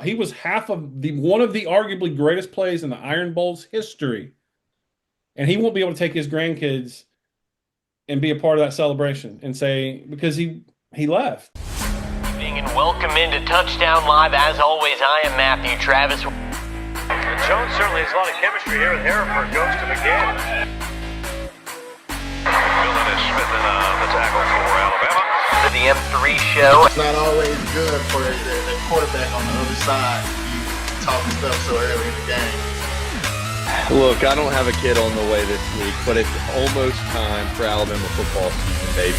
He was half of the one of the arguably greatest plays in the Iron Bowl's history, and he won't be able to take his grandkids and be a part of that celebration and say because he left. And welcome into Touchdown Live. As always, I am Matthew Travis. And Jones certainly has a lot of chemistry here with Hereford. Goes to McGinn. McMillon is Smith in the tackle for Alabama. To the M3 show. It's not always good for the quarterback on the other side to be talking stuff so early in the game. Look, I don't have a kid on the way this week, but it's almost time for Alabama football season, baby.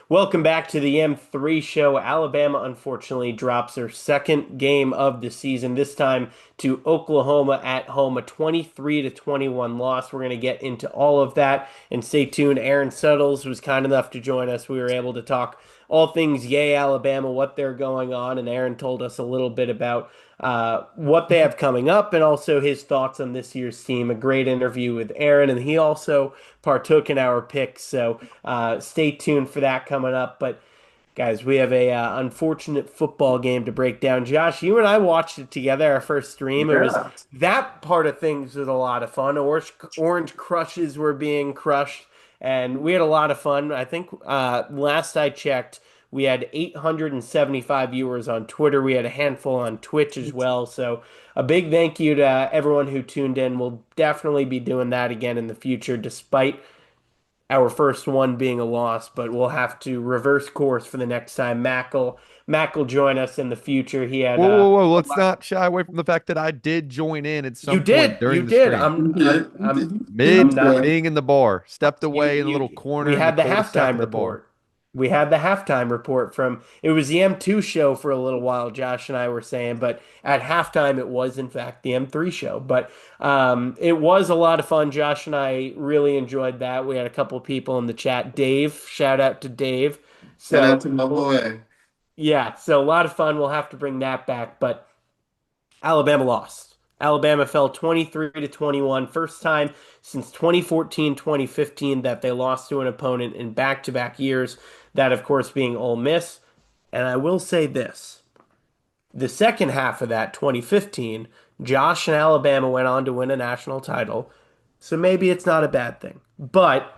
Welcome back to the M3 show. Alabama, unfortunately, drops their second game of the season, this time to Oklahoma at home, a 23-21 loss. We're going to get into all of that, and stay tuned. Aaron Suttles was kind enough to join us. We were able to talk all things Yea Alabama, what they're going on, and Aaron told us a little bit about what they have coming up and also his thoughts on this year's team. A great interview with Aaron, and he also partook in our picks, so stay tuned for that coming up. But guys, we have a unfortunate football game to break down. Josh, you and I watched it together, our first stream. It was that part of things was a lot of fun. Orange crushes were being crushed, and we had a lot of fun. I think last I checked, we had 875 viewers on Twitter. We had a handful on Twitch as well. So a big thank you to everyone who tuned in. We'll definitely be doing that again in the future, despite our first one being a loss. But we'll have to reverse course for the next time. Mac will join us in the future. He had Whoa. Let's not shy away from the fact that I did join in at some point during the stream. I'm being in the bar, stepped away in a little corner. We had the halftime report. We had the halftime report from, it was the M2 show for a little while, Josh and I were saying, but at halftime it was in fact the M3 show. But it was a lot of fun. Josh and I really enjoyed that. We had a couple of people in the chat. Dave, shout out to Dave. Shout out to my boy. Yeah, so a lot of fun. We'll have to bring that back, but Alabama lost. Alabama fell 23-21. First time since 2014-2015 that they lost to an opponent in back-to-back years. That, of course, being Ole Miss. And I will say this. The second half of that, 2015, Josh and Alabama went on to win a national title. So maybe it's not a bad thing. But,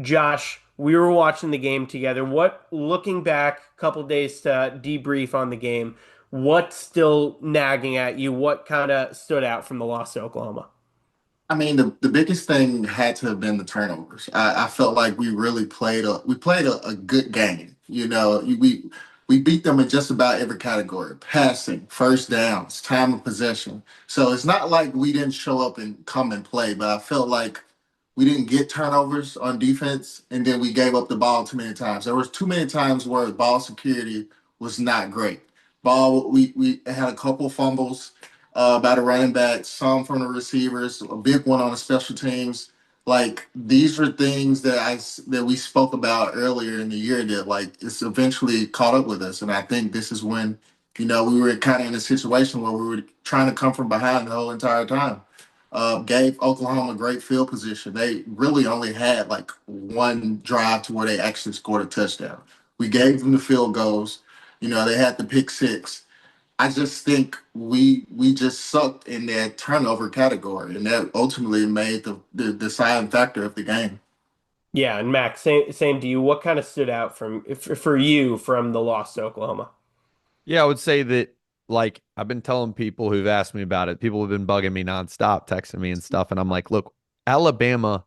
Josh, we were watching the game together. Looking back, a couple days to debrief on the game, what's still nagging at you? What kind of stood out from the loss to Oklahoma? I mean, the biggest thing had to have been the turnovers. I felt like we really played a good game. You know, we beat them in just about every category: passing, first downs, time of possession. So it's not like we didn't show up and come and play, but I felt like we didn't get turnovers on defense, and then we gave up the ball too many times. There was too many times where ball security was not great. We had a couple fumbles by the running backs, some from the receivers, a big one on the special teams. Like, these are things that we spoke about earlier in the year that, like, it's eventually caught up with us. And I think this is when, we were kind of in a situation where we were trying to come from behind the whole entire time. Gave Oklahoma great field position. They really only had like one drive to where they actually scored a touchdown. We gave them the field goals. They had the pick six. I just think we just sucked in that turnover category, and that ultimately made the deciding factor of the game. Yeah, and Max, same to you. What kind of stood out for you from the loss to Oklahoma? Yeah, I would say that, like, I've been telling people who've asked me about it. People have been bugging me nonstop, texting me and stuff, and I'm like, look, Alabama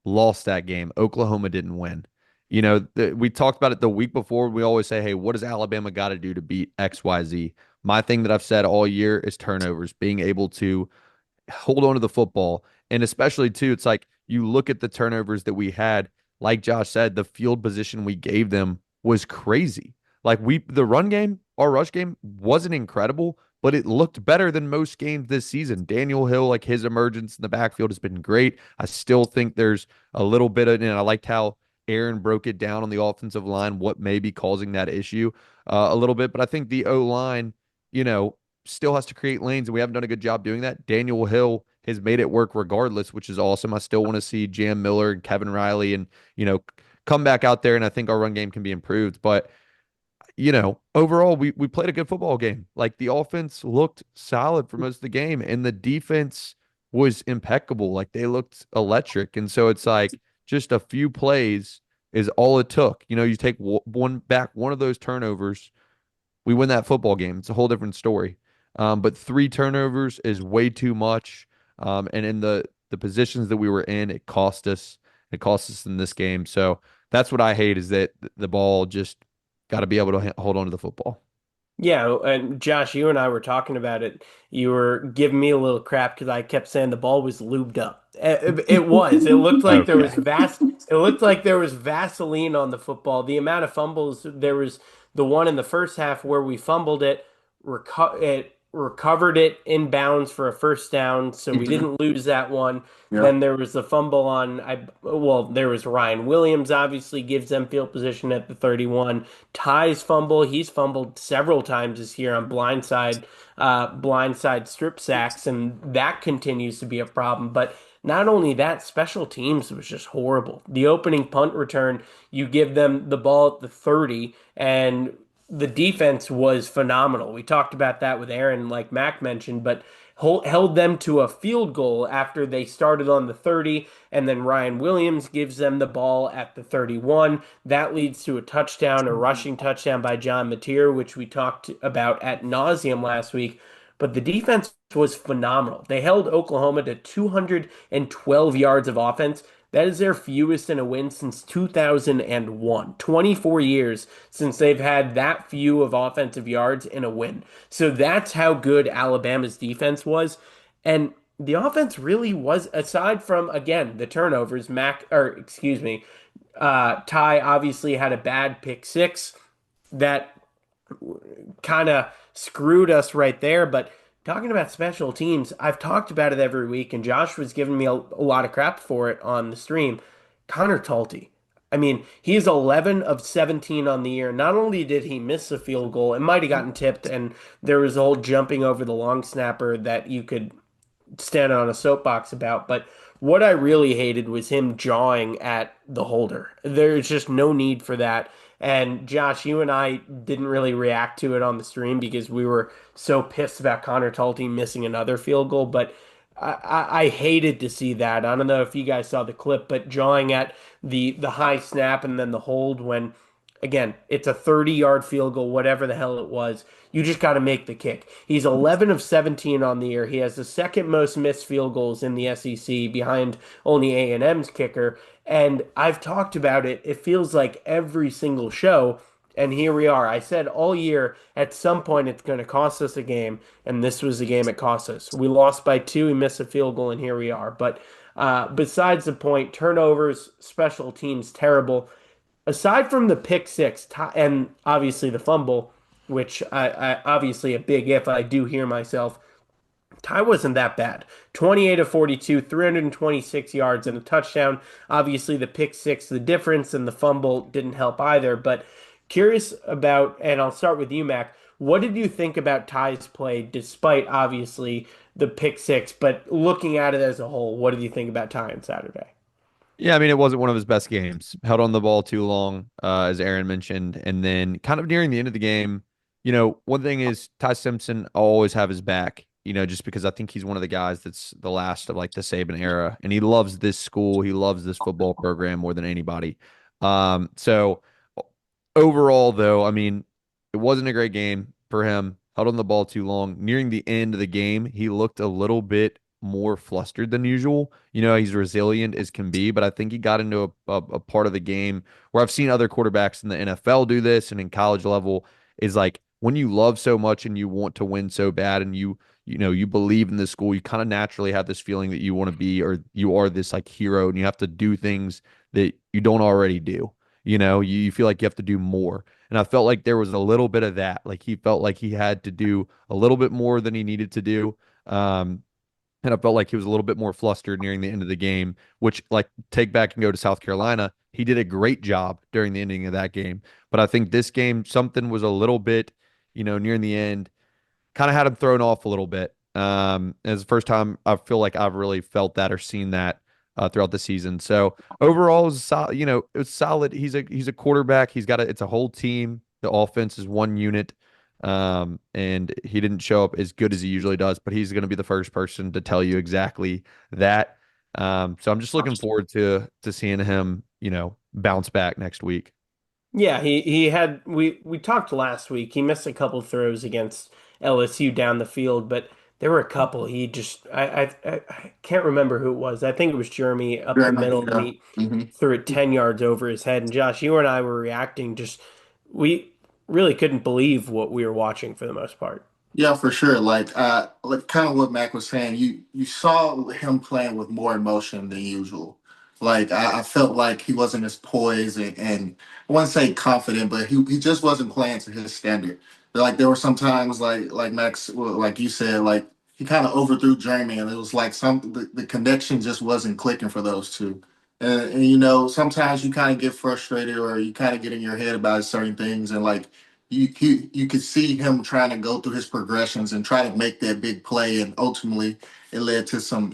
lost that game. Oklahoma didn't win. We talked about it the week before. We always say, hey, what does Alabama got to do to beat XYZ? My thing that I've said all year is turnovers, being able to hold on to the football. And especially, too, it's like you look at the turnovers that we had. Like Josh said, the field position we gave them was crazy. Like, the run game, our rush game wasn't incredible, but it looked better than most games this season. Daniel Hill, like, his emergence in the backfield has been great. I still think there's a little bit of, and I liked how Aaron broke it down on the offensive line, what may be causing that issue a little bit. But I think the O-line, still has to create lanes, and we haven't done a good job doing that. Daniel Hill has made it work regardless, which is awesome. I still want to see Jam Miller and Kevin Riley and, come back out there, and I think our run game can be improved. But overall, we played a good football game. Like the offense looked solid for most of the game, and the defense was impeccable. Like they looked electric. And so it's like just a few plays is all it took. You take one of those turnovers, we win that football game. It's a whole different story. But three turnovers is way too much. And in the positions that we were in, it cost us. It cost us in this game. So that's what I hate is that the ball just got to be able to hold on to the football. Yeah, and Josh, you and I were talking about it. You were giving me a little crap because I kept saying the ball was lubed up. It was. It looked like there was Okay. It looked like there was Vaseline on the football. The amount of fumbles there was the one in the first half where we fumbled it, recovered it inbounds for a first down, so we Mhm. didn't lose that one. Yeah. Then there was the fumble on there was Ryan Williams obviously gives them field position at the 31. Ty's fumble, he's fumbled several times this year on blindside strip sacks, and that continues to be a problem. But not only that, special teams was just horrible. The opening punt return, you give them the ball at the 30, and the defense was phenomenal. We talked about that with Aaron, like Mac mentioned, but held them to a field goal after they started on the 30, and then Ryan Williams gives them the ball at the 31. That leads to a touchdown, a rushing touchdown by John Mateer, which we talked about at nauseum last week. But the defense was phenomenal. They held Oklahoma to 212 yards of offense. That is their fewest in a win since 2001. 24 years since they've had that few of offensive yards in a win. So that's how good Alabama's defense was. And the offense really was, aside from, again, the turnovers, Ty obviously had a bad pick six that kind of screwed us right there. But talking about special teams, I've talked about it every week, and Josh was giving me a lot of crap for it on the stream. Connor Talty. I mean, he is 11 of 17 on the year. Not only did he miss a field goal, it might have gotten tipped, and there was a whole jumping over the long snapper that you could stand on a soapbox about. But what I really hated was him jawing at the holder. There's just no need for that. And Josh, you and I didn't really react to it on the stream because we were so pissed about Connor Talty missing another field goal. But I hated to see that. I don't know if you guys saw the clip, but jawing at the high snap and then the hold when, again, it's a 30-yard field goal, whatever the hell it was. You just got to make the kick. He's 11 of 17 on the year. He has the second most missed field goals in the SEC behind only A&M's kicker. And I've talked about it. It feels like every single show. And here we are. I said all year, at some point, it's going to cost us a game. And this was the game it cost us. We lost by two. We missed a field goal, and here we are. But besides the point, turnovers, special teams, terrible. Aside from the pick six and obviously the fumble, which I obviously a big if I do hear myself, Ty wasn't that bad. 28 of 42, 326 yards and a touchdown. Obviously the pick six, the difference and the fumble didn't help either. But curious about, and I'll start with you, Mac. What did you think about Ty's play, despite obviously the pick six? But looking at it as a whole, what did you think about Ty on Saturday? Yeah, I mean, it wasn't one of his best games. Held on the ball too long, as Aaron mentioned. And then kind of nearing the end of the game, one thing is Ty Simpson, I'll always have his back, just because I think he's one of the guys that's the last of like the Saban era. And he loves this school. He loves this football program more than anybody. So overall, though, I mean, it wasn't a great game for him. Held on the ball too long. Nearing the end of the game, he looked a little bit more flustered than usual. He's resilient as can be, but I think he got into a part of the game where I've seen other quarterbacks in the NFL do this and in college level is like when you love so much and you want to win so bad and you believe in this school, you kind of naturally have this feeling that you want to be or you are this like hero and you have to do things that you don't already do. You feel like you have to do more. And I felt like there was a little bit of that. Like he felt like he had to do a little bit more than he needed to do. And I felt like he was a little bit more flustered nearing the end of the game, which, like, take back and go to South Carolina. He did a great job during the ending of that game. But I think this game, something was a little bit, nearing the end, kind of had him thrown off a little bit. It's the first time I feel like I've really felt that or seen that throughout the season. So overall, it was solid. It was solid. He's a quarterback. It's a whole team. The offense is one unit. And he didn't show up as good as he usually does, but he's going to be the first person to tell you exactly that. So I'm just looking forward to seeing him, bounce back next week. Yeah, he had we talked last week. He missed a couple throws against LSU down the field, but there were a couple he just I can't remember who it was. I think it was Jeremy up the Very much, middle, and yeah. he Hmm. threw it 10 yards over his head. And Josh, you and I were reacting just we really couldn't believe what we were watching for the most part. Yeah, for sure. Like kind of what Mac was saying, you saw him playing with more emotion than usual. I felt like he wasn't as poised and I wouldn't say confident, but he just wasn't playing to his standard. Like there were some times like Max, well, like you said, like he kind of overthrew Jeremy, and it was like the connection just wasn't clicking for those two. And sometimes you kind of get frustrated or you kind of get in your head about certain things, and like you could see him trying to go through his progressions and try to make that big play, and ultimately it led to some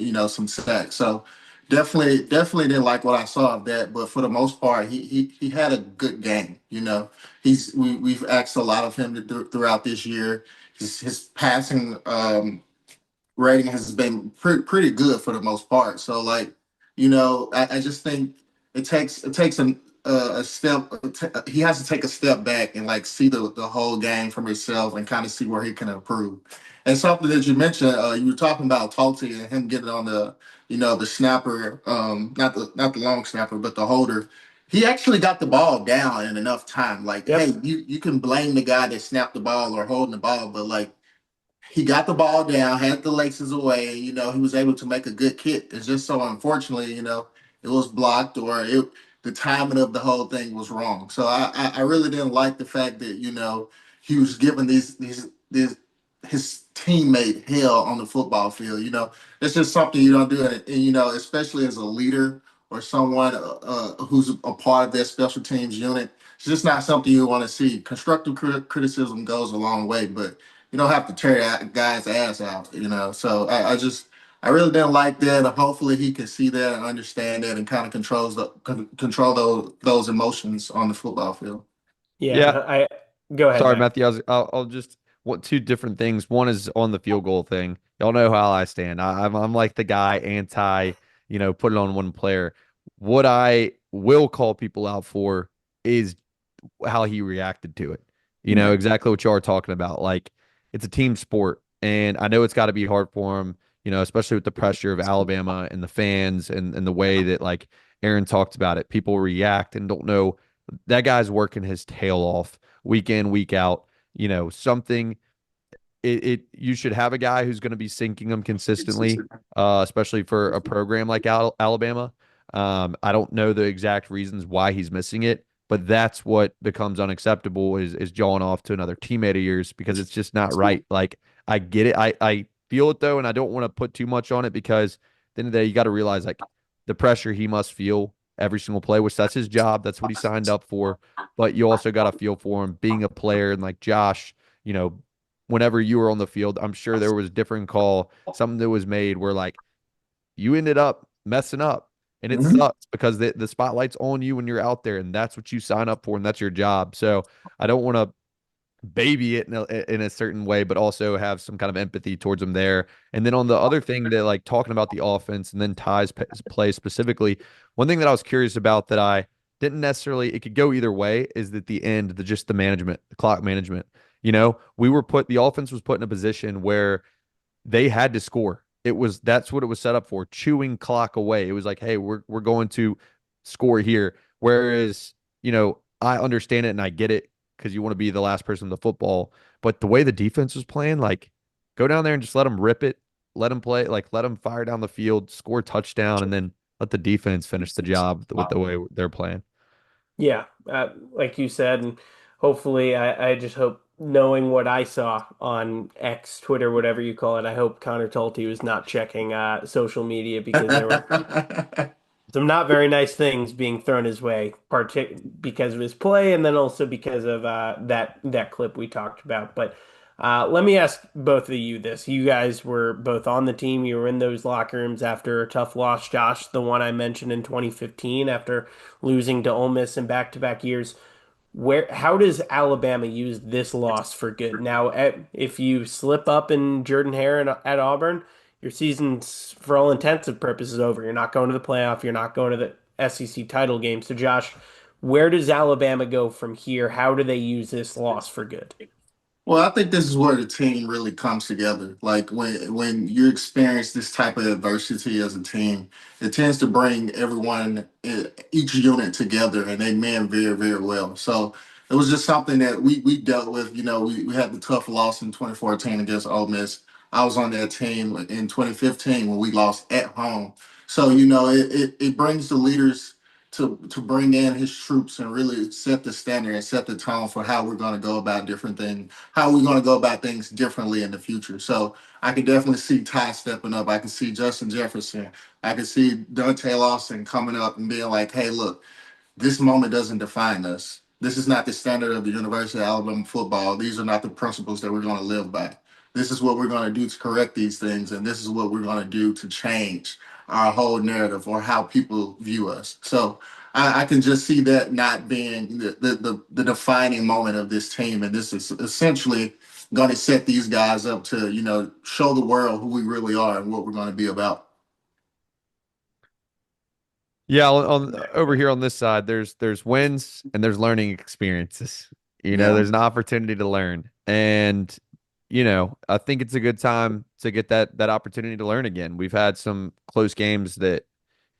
sacks. So definitely didn't like what I saw of that, but for the most part, he had a good game. We've asked a lot of him throughout this year. His passing rating has been pretty good for the most part. So I just think it takes a step. He has to take a step back and like see the whole game from himself and kind of see where he can improve. And something that you mentioned, you were talking about Talty and him getting on the snapper, not the long snapper, but the holder. He actually got the ball down in enough time. Like, hey, Yep. you can blame the guy that snapped the ball or holding the ball, but like he got the ball down, had the laces away, and he was able to make a good kick. It's just so unfortunately, it was blocked or the timing of the whole thing was wrong. So I really didn't like the fact that he was giving these his teammate hell on the football field. It's just something you don't do, and especially as a leader or someone who's a part of that special teams unit. It's just not something you want to see. Constructive criticism goes a long way, but you don't have to tear that guy's ass out. So I really didn't like that. Hopefully he can see that and understand that and kind of control those emotions on the football field. Yeah. Yeah, I go ahead, Sorry, Mac. Matthew. I'll just want two different things. One is on the field goal thing. Y'all know how I stand. I'm like the guy anti, put it on one player. What I will call people out for is how he reacted to it. Exactly what you are talking about. Like it's a team sport, and I know it's got to be hard for him. Especially with the pressure of Alabama and the fans and the way that like Aaron talked about it. People react and don't know that guy's working his tail off week in, week out. Something you should have a guy who's going to be sinking them consistently, especially for a program like Alabama. I don't know the exact reasons why he's missing it, but that's what becomes unacceptable is jawing off to another teammate of yours because it's just not right. Like I get it. I feel it though, and I don't want to put too much on it because at the end of the day, you got to realize like the pressure he must feel every single play, which that's his job. That's what he signed up for. But you also got to feel for him being a player and like Josh, whenever you were on the field, I'm sure there was a different call, something that was made where like you ended up messing up. And it Mhm. sucks because the spotlight's on you when you're out there, and that's what you sign up for, and that's your job. So I don't want to baby it in a certain way, but also have some kind of empathy towards him there. And then on the other thing that like talking about the offense and then Ty's play specifically, one thing that I was curious about that I didn't necessarily, it could go either way is that the end, just the management, the clock management. The offense was put in a position where they had to score. That's what it was set up for, chewing clock away. It was like, hey, we're going to score here. Whereas, I understand it and I get it because you want to be the last person in the football. But the way the defense was playing, like, go down there and just let them rip it, let them play, like, let them fire down the field, score a touchdown, and then let the defense finish the job with the way they're playing. Yeah, like you said, and hopefully, I just hope knowing what I saw on X, Twitter, whatever you call it, I hope Connor Talty was not checking social media because there were some not very nice things being thrown his way, because of his play, and then also because of that clip we talked about. But Let me ask both of you this. You guys were both on the team. You were in those locker rooms after a tough loss. Josh, the one I mentioned in 2015 after losing to Ole Miss in back-to-back years. How does Alabama use this loss for good? Now, if you slip up in Jordan-Hare at Auburn, your season's for all intents and purposes over. You're not going to the playoff. You're not going to the SEC title game. So, Josh, where does Alabama go from here? How do they use this loss for good? Well, I think this is where the team really comes together. Like when you experience this type of adversity as a team, it tends to bring everyone, each unit together, and they man very, very well. So it was just something that we dealt with. You know, we had the tough loss in 2014 against Ole Miss. I was on that team in 2015 when we lost at home. So you know, it brings the leaders to bring in his troops and really set the standard and set the tone for how we're going to go about different things, how we're going to go about things differently in the future. So I can definitely see Ty stepping up. I can see Justin Jefferson. I can see Dante Lawson coming up and being like, hey, look, this moment doesn't define us. This is not the standard of the University of Alabama football. These are not the principles that we're going to live by. This is what we're going to do to correct these things, and this is what we're going to do to change our whole narrative or how people view us. So I can just see that not being the defining moment of this team, and this is essentially going to set these guys up to show the world who we really are and what we're going to be about. Yeah, on over here on this side, there's wins and there's learning experiences. Yeah. There's an opportunity to learn. And I think it's a good time to get that opportunity to learn again. We've had some close games that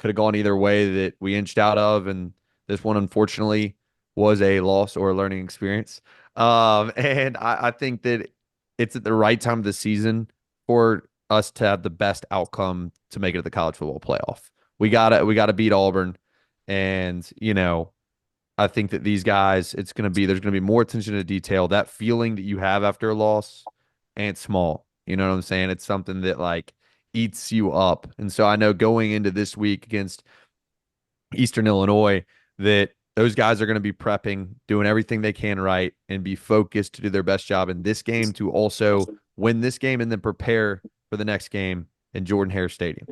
could have gone either way that we inched out of, and this one unfortunately was a loss or a learning experience. And I think that it's at the right time of the season for us to have the best outcome to make it to the college football playoff. We gotta beat Auburn, and I think that these guys, there's gonna be more attention to detail. That feeling that you have after a loss ain't small. You know what I'm saying? It's something that like eats you up. And so I know going into this week against Eastern Illinois that those guys are going to be prepping, doing everything they can right, and be focused to do their best job in this game to also win this game and then prepare for the next game in Jordan-Hare Stadium.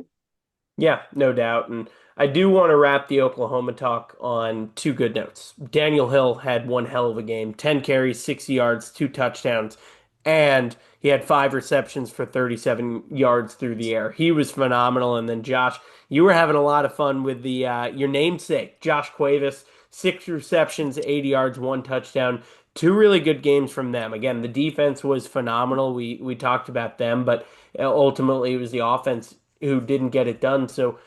Yeah, no doubt. And I do want to wrap the Oklahoma talk on two good notes. Daniel Hill had one hell of a game, 10 carries, 60 yards, two touchdowns, and he had five receptions for 37 yards through the air. He was phenomenal. And then Josh, you were having a lot of fun with the your namesake, Josh Cuevas, six receptions, 80 yards, one touchdown. Two really good games from them. Again, the defense was phenomenal. We talked about them, but ultimately it was the offense who didn't get it done. So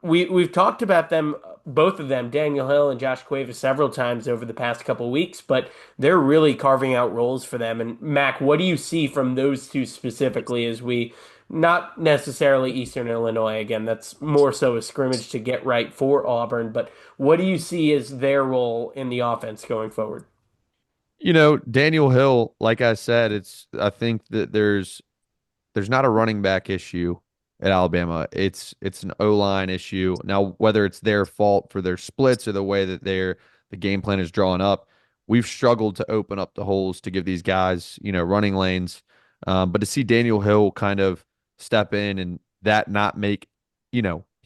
we've talked about them, both of them, Daniel Hill and Josh Cuevas, several times over the past couple of weeks, but they're really carving out roles for them. And Mac, what do you see from those two specifically as we not necessarily Eastern Illinois again, that's more so a scrimmage to get right for Auburn, but what do you see as their role in the offense going forward? Daniel Hill, like I said, I think that there's not a running back issue at Alabama. It's an O-line issue. Now, whether it's their fault for their splits or the way that the game plan is drawn up, we've struggled to open up the holes to give these guys, running lanes. But to see Daniel Hill kind of step in and that not make, he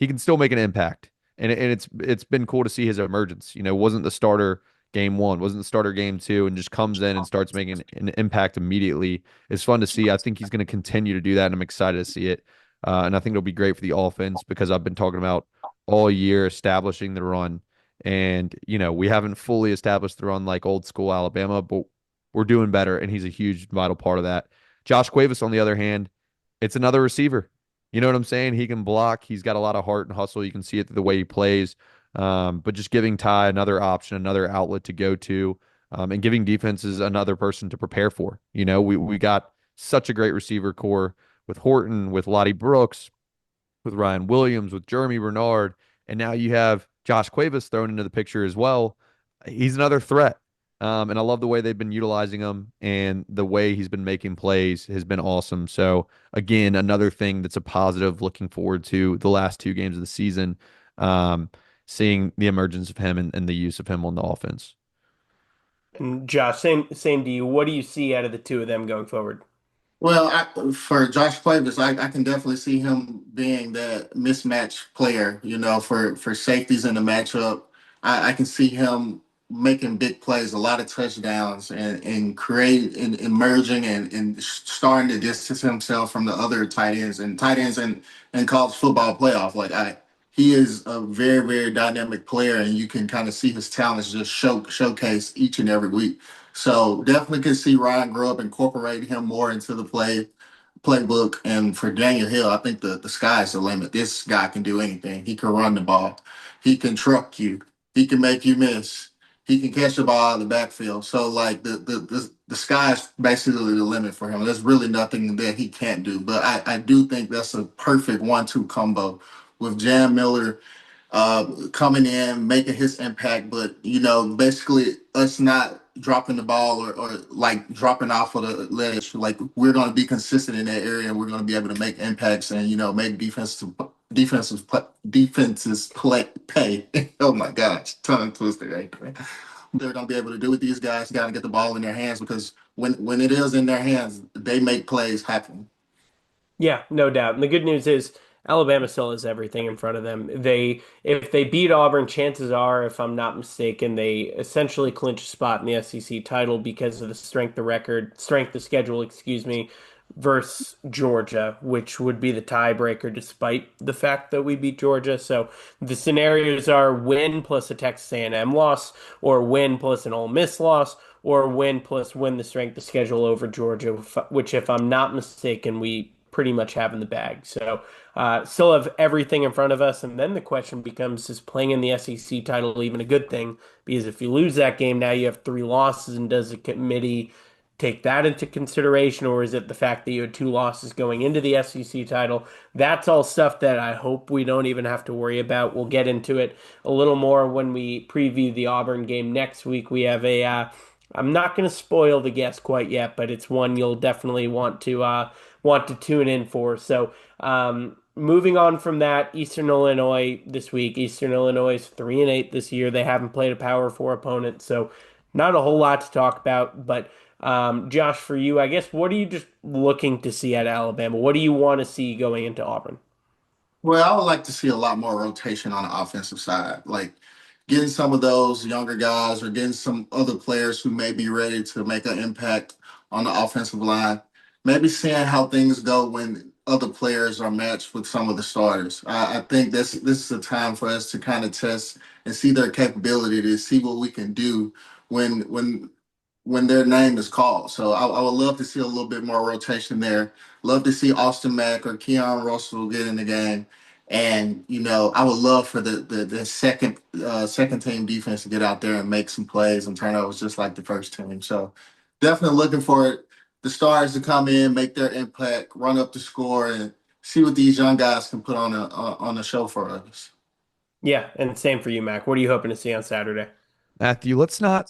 can still make an impact. And it's been cool to see his emergence. Wasn't the starter game one, wasn't the starter game two, and just comes in and starts making an impact immediately. It's fun to see. I think he's going to continue to do that, and I'm excited to see it. And I think it'll be great for the offense because I've been talking about all year establishing the run. And, we haven't fully established the run like old school Alabama, but we're doing better. And he's a huge, vital part of that. Josh Cuevas, on the other hand, it's another receiver. You know what I'm saying? He can block. He's got a lot of heart and hustle. You can see it through the way he plays. But just giving Ty another option, another outlet to go to, and giving defenses another person to prepare for. We got such a great receiver core with Horton, with Lottie Brooks, with Ryan Williams, with Jeremy Bernard, and now you have Josh Cuevas thrown into the picture as well. He's another threat. And I love the way they've been utilizing him, and the way he's been making plays has been awesome. So again, another thing that's a positive, looking forward to the last two games of the season, seeing the emergence of him and the use of him on the offense. And Josh, same to you. What do you see out of the two of them going forward? Well, for Josh Plavis, I can definitely see him being that mismatch player, for safeties in the matchup. I can see him making big plays, a lot of touchdowns, and create and emerging and starting to distance himself from the other tight ends and college football playoff. He is a very, very dynamic player, and you can kind of see his talents just showcase each and every week. So definitely could see Ryan Grubb incorporating him more into the playbook. And for Daniel Hill, I think the sky's the limit. This guy can do anything. He can run the ball. He can truck you. He can make you miss. He can catch the ball out of the backfield. So like the sky's basically the limit for him. There's really nothing that he can't do. But I do think that's a perfect 1-2 combo with Jam Miller coming in, making his impact, but basically us not dropping the ball or like dropping off of the ledge. Like we're going to be consistent in that area, and we're going to be able to make impacts and make defenses play pay. Oh my gosh, tongue twister. Right? They're going to be able to do with these guys. Got to get the ball in their hands because when it is in their hands, they make plays happen. Yeah, no doubt. And the good news is Alabama still has everything in front of them. If they beat Auburn, chances are, if I'm not mistaken, they essentially clinch a spot in the SEC title because of the strength of schedule, excuse me, versus Georgia, which would be the tiebreaker despite the fact that we beat Georgia. So the scenarios are win plus a Texas A&M loss, or win plus an Ole Miss loss, or win plus win the strength of schedule over Georgia, which, if I'm not mistaken, we pretty much have in the bag. So still have everything in front of us. And then the question becomes, is playing in the SEC title even a good thing? Because if you lose that game, now you have three losses, and does the committee take that into consideration, or is it the fact that you had two losses going into the SEC title? That's all stuff that I hope we don't even have to worry about. We'll get into it a little more when we preview the Auburn game next week. We have I'm not going to spoil the guest quite yet, but it's one you'll definitely want to tune in for. So, moving on from that, Eastern Illinois this week. Eastern Illinois is 3-8 this year. They haven't played a Power Four opponent, so not a whole lot to talk about. But Josh, for you, I guess, what are you just looking to see at Alabama? What do you want to see going into Auburn? Well, I would like to see a lot more rotation on the offensive side, like getting some of those younger guys or getting some other players who may be ready to make an impact on the offensive line. Maybe seeing how things go when other players are matched with some of the starters. I think this is a time for us to kind of test and see their capability to see what we can do when when their name is called. So I would love to see a little bit more rotation there. Love to see Austin Mack or Keon Russell get in the game. And I would love for the second team defense to get out there and make some plays and turnovers just like the first team. So definitely looking for the stars to come in, make their impact, run up the score, and see what these young guys can put on a show for us. Yeah, and same for you, Mac. What are you hoping to see on Saturday? Matthew, let's not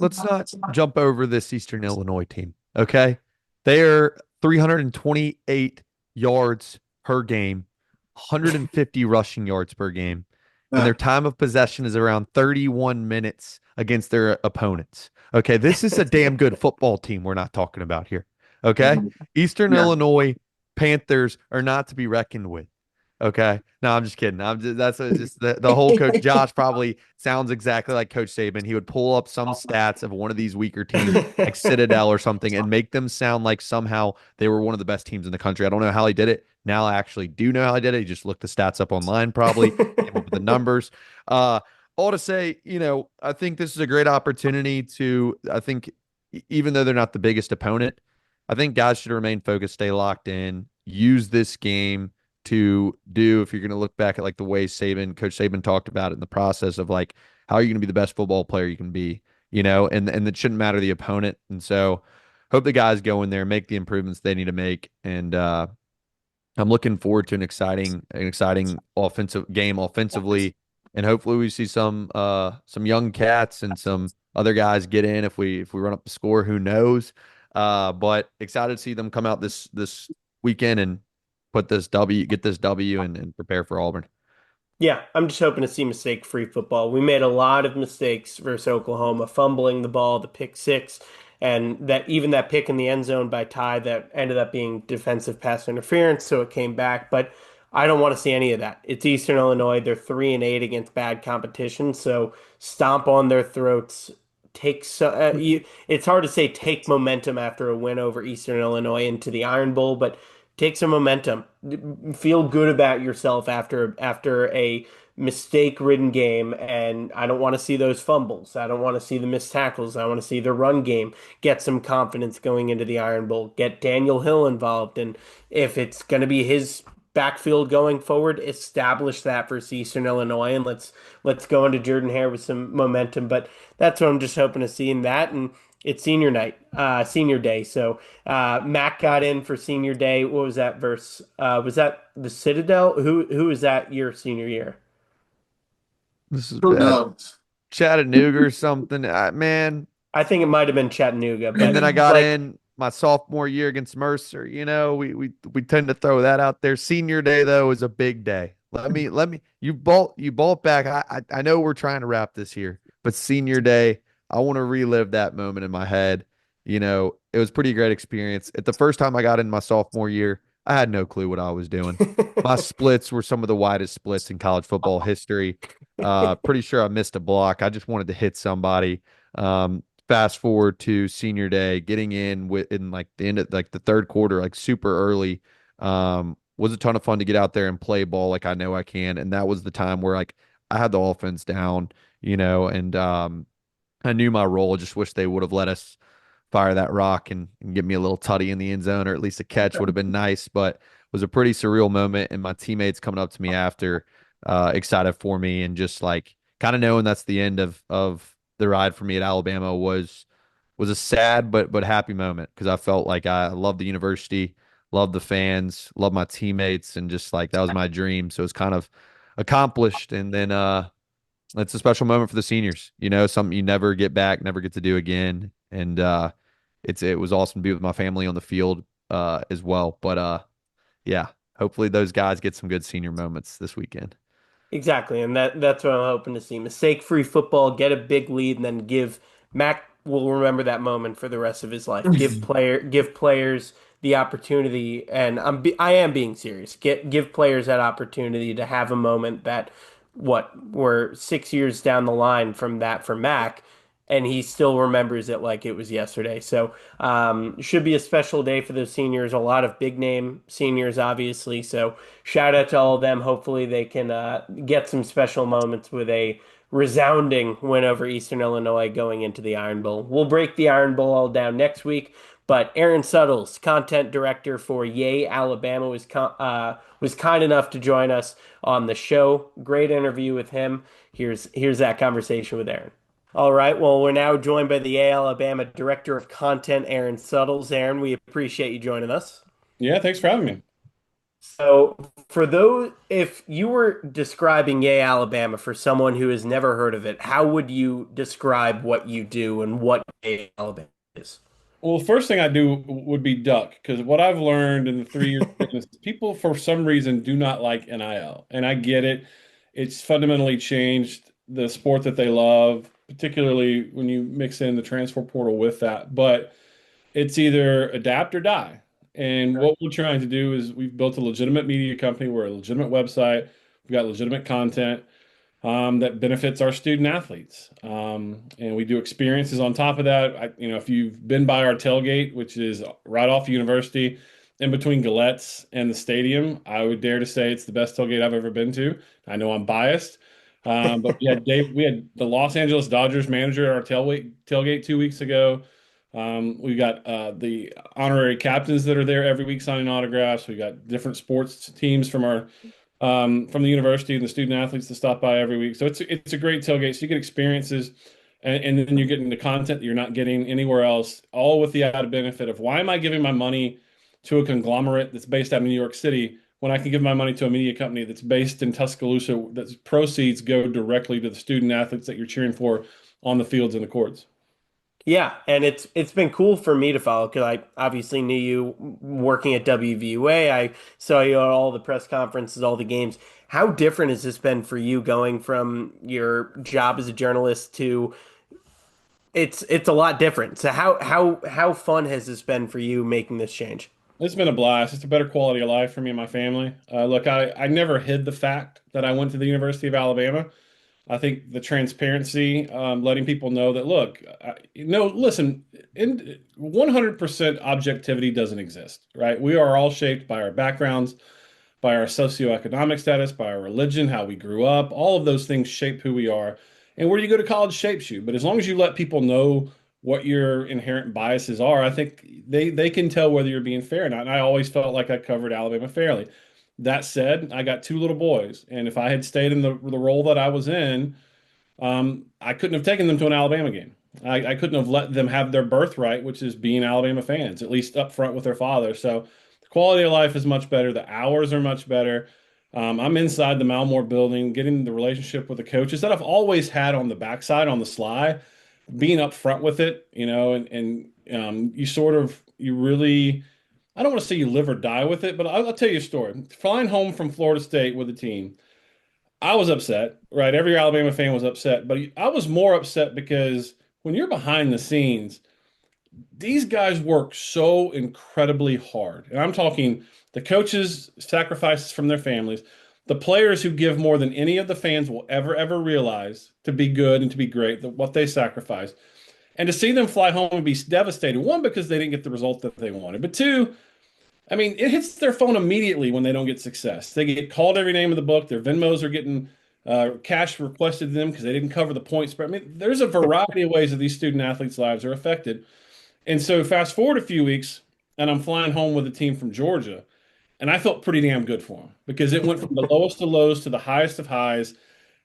jump over this Eastern Illinois team. Okay. They're 328 yards per game, 150 rushing yards per game, and their time of possession is around 31 minutes against their opponents. Okay. This is a damn good football team we're not talking about here. Okay. Eastern Yeah. Illinois Panthers are not to be reckoned with. Okay. No, I'm just kidding. Just the whole Coach Josh probably sounds exactly like Coach Saban. He would pull up some stats of one of these weaker teams like Citadel or something and make them sound like somehow they were one of the best teams in the country. I don't know how he did it. Now I actually do know how he did it. He just looked the stats up online, probably came up with the numbers. All to say, I think this is a great opportunity I think even though they're not the biggest opponent, I think guys should remain focused, stay locked in, use this game to do, if you're going to look back at like the way Coach Saban talked about it in the process of like, how are you going to be the best football player you can be, and it shouldn't matter the opponent. And so hope the guys go in there, make the improvements they need to make. And I'm looking forward to an exciting offensive game offensively. And hopefully we see some young cats and some other guys get in. If we run up the score, who knows? But excited to see them come out this weekend and get this W and prepare for Auburn. Yeah, I'm just hoping to see mistake-free football. We made a lot of mistakes versus Oklahoma, fumbling the ball, the pick six, and that even that pick in the end zone by Ty that ended up being defensive pass interference, so it came back. But I don't want to see any of that. It's Eastern Illinois. They're 3-8 against bad competition, so stomp on their throats. It's hard to say take momentum after a win over Eastern Illinois into the Iron Bowl, but take some momentum. Feel good about yourself after a mistake-ridden game, and I don't want to see those fumbles. I don't want to see the missed tackles. I want to see the run game get some confidence going into the Iron Bowl. Get Daniel Hill involved, and if it's going to be his backfield going forward, establish that for Eastern Illinois, and let's go into Jordan-Hare with some momentum. But that's what I'm just hoping to see in that, and it's senior night, senior day. So Mac got in for senior day. What was that verse? Was that the Citadel? Who was that your senior year? This is Who bad. knows? Chattanooga or something. Man, I think it might have been Chattanooga, and but then I got like in my sophomore year against Mercer. We tend to throw that out there. Senior day though is a big day. Let me you bolt back. I know we're trying to wrap this here, but senior day, I want to relive that moment in my head. It was pretty great experience. At the first time I got in my sophomore year, I had no clue what I was doing. My splits were some of the widest splits in college football history. Pretty sure I missed a block. I just wanted to hit somebody. Fast forward to senior day, getting in like the end of like the third quarter, like super early. Was a ton of fun to get out there and play ball like I know I can. And that was the time where like I had the offense down, and I knew my role. Just wish they would have let us fire that rock and get me a little tutty in the end zone, or at least a catch would have been nice. But it was a pretty surreal moment. And my teammates coming up to me after, excited for me, and just like kind of knowing that's the end of the ride for me at Alabama was a sad but happy moment because I felt like I loved the university, loved the fans, loved my teammates, and just like that was my dream. So it's kind of accomplished. And then it's a special moment for the seniors, something you never get back, never get to do again. And it was awesome to be with my family on the field as well. But yeah, hopefully those guys get some good senior moments this weekend. exactly, and that's what I'm hoping to see. Mistake-free football, get a big lead, and then give Mac will remember that moment for the rest of his life. Give players the opportunity, and I am being serious. Give players that opportunity to have a moment that we're 6 years down the line from that for Mac, and he still remembers it like it was yesterday. So should be a special day for those seniors. A lot of big name seniors, obviously. So shout out to all of them. Hopefully they can get some special moments with a resounding win over Eastern Illinois going into the Iron Bowl. We'll break the Iron Bowl all down next week. But Aaron Suttles, content director for Yea Alabama, was kind enough to join us on the show. Great interview with him. Here's that conversation with Aaron. All right. Well, we're now joined by the Yea Alabama Director of Content, Aaron Suttles. Aaron, we appreciate you joining us. Yeah, thanks for having me. So, for those, if you were describing Yea Alabama for someone who has never heard of it, how would you describe what you do and what Yea Alabama is? Well, the first thing I do would be duck because what I've learned in the 3 years of business, people for some reason do not like NIL, and I get it. It's fundamentally changed the sport that they love, particularly when you mix in the transfer portal with that. But it's either adapt or die. And what we're trying to do is we've built a legitimate media company. We're a legitimate website. We've got legitimate content that benefits our student athletes. And we do experiences on top of that. If you've been by our tailgate, which is right off University, in between Gillettes and the stadium, I would dare to say it's the best tailgate I've ever been to. I know I'm biased, but we had the Los Angeles Dodgers manager at our tailgate 2 weeks ago. We got the honorary captains that are there every week signing autographs. We got different sports teams from the university and the student athletes to stop by every week. So it's a great tailgate. So you get experiences, and then you're getting the content that you're not getting anywhere else, all with the added benefit of why am I giving my money to a conglomerate that's based out of New York City when I can give my money to a media company that's based in Tuscaloosa, that proceeds go directly to the student athletes that you're cheering for on the fields and the courts. Yeah, and it's been cool for me to follow because I obviously knew you working at WVUA. I saw you at all the press conferences, all the games. How different has this been for you going from your job as a journalist to it's a lot different. So how fun has this been for you making this change? It's been a blast. It's a better quality of life for me and my family. Look, I never hid the fact that I went to the University of Alabama. I think the transparency, letting people know that, look, no, listen, 100% objectivity doesn't exist, right? We are all shaped by our backgrounds, by our socioeconomic status, by our religion, how we grew up. All of those things shape who we are. And where you go to college shapes you. But as long as you let people know what your inherent biases are, I think they can tell whether you're being fair or not. And I always felt like I covered Alabama fairly. That said, I got two little boys, and if I had stayed in the role that I was in, I couldn't have taken them to an Alabama game. I couldn't have let them have their birthright, which is being Alabama fans, at least up front with their father. So the quality of life is much better. The hours are much better. I'm inside the Malmore building, getting the relationship with the coaches that I've always had on the backside, on the sly, being up front with it, and you sort of, you really, I don't want to say you live or die with it, but I'll tell you a story. Flying home from Florida State with the team, I was upset, right? Every Alabama fan was upset, but I was more upset because when you're behind the scenes, these guys work so incredibly hard. And I'm talking the coaches' sacrifices from their families, the players who give more than any of the fans will ever realize to be good and to be great, what they sacrifice. And to see them fly home and be devastated, one, because they didn't get the result that they wanted, but two, I mean, it hits their phone immediately when they don't get success. They get called every name of the book. Their Venmos are getting cash requested to them because they didn't cover the point spread. I mean, there's a variety of ways that these student athletes' lives are affected. And so, fast forward a few weeks, and I'm flying home with a team from Georgia, and I felt pretty damn good for them because it went from the lowest of lows to the highest of highs.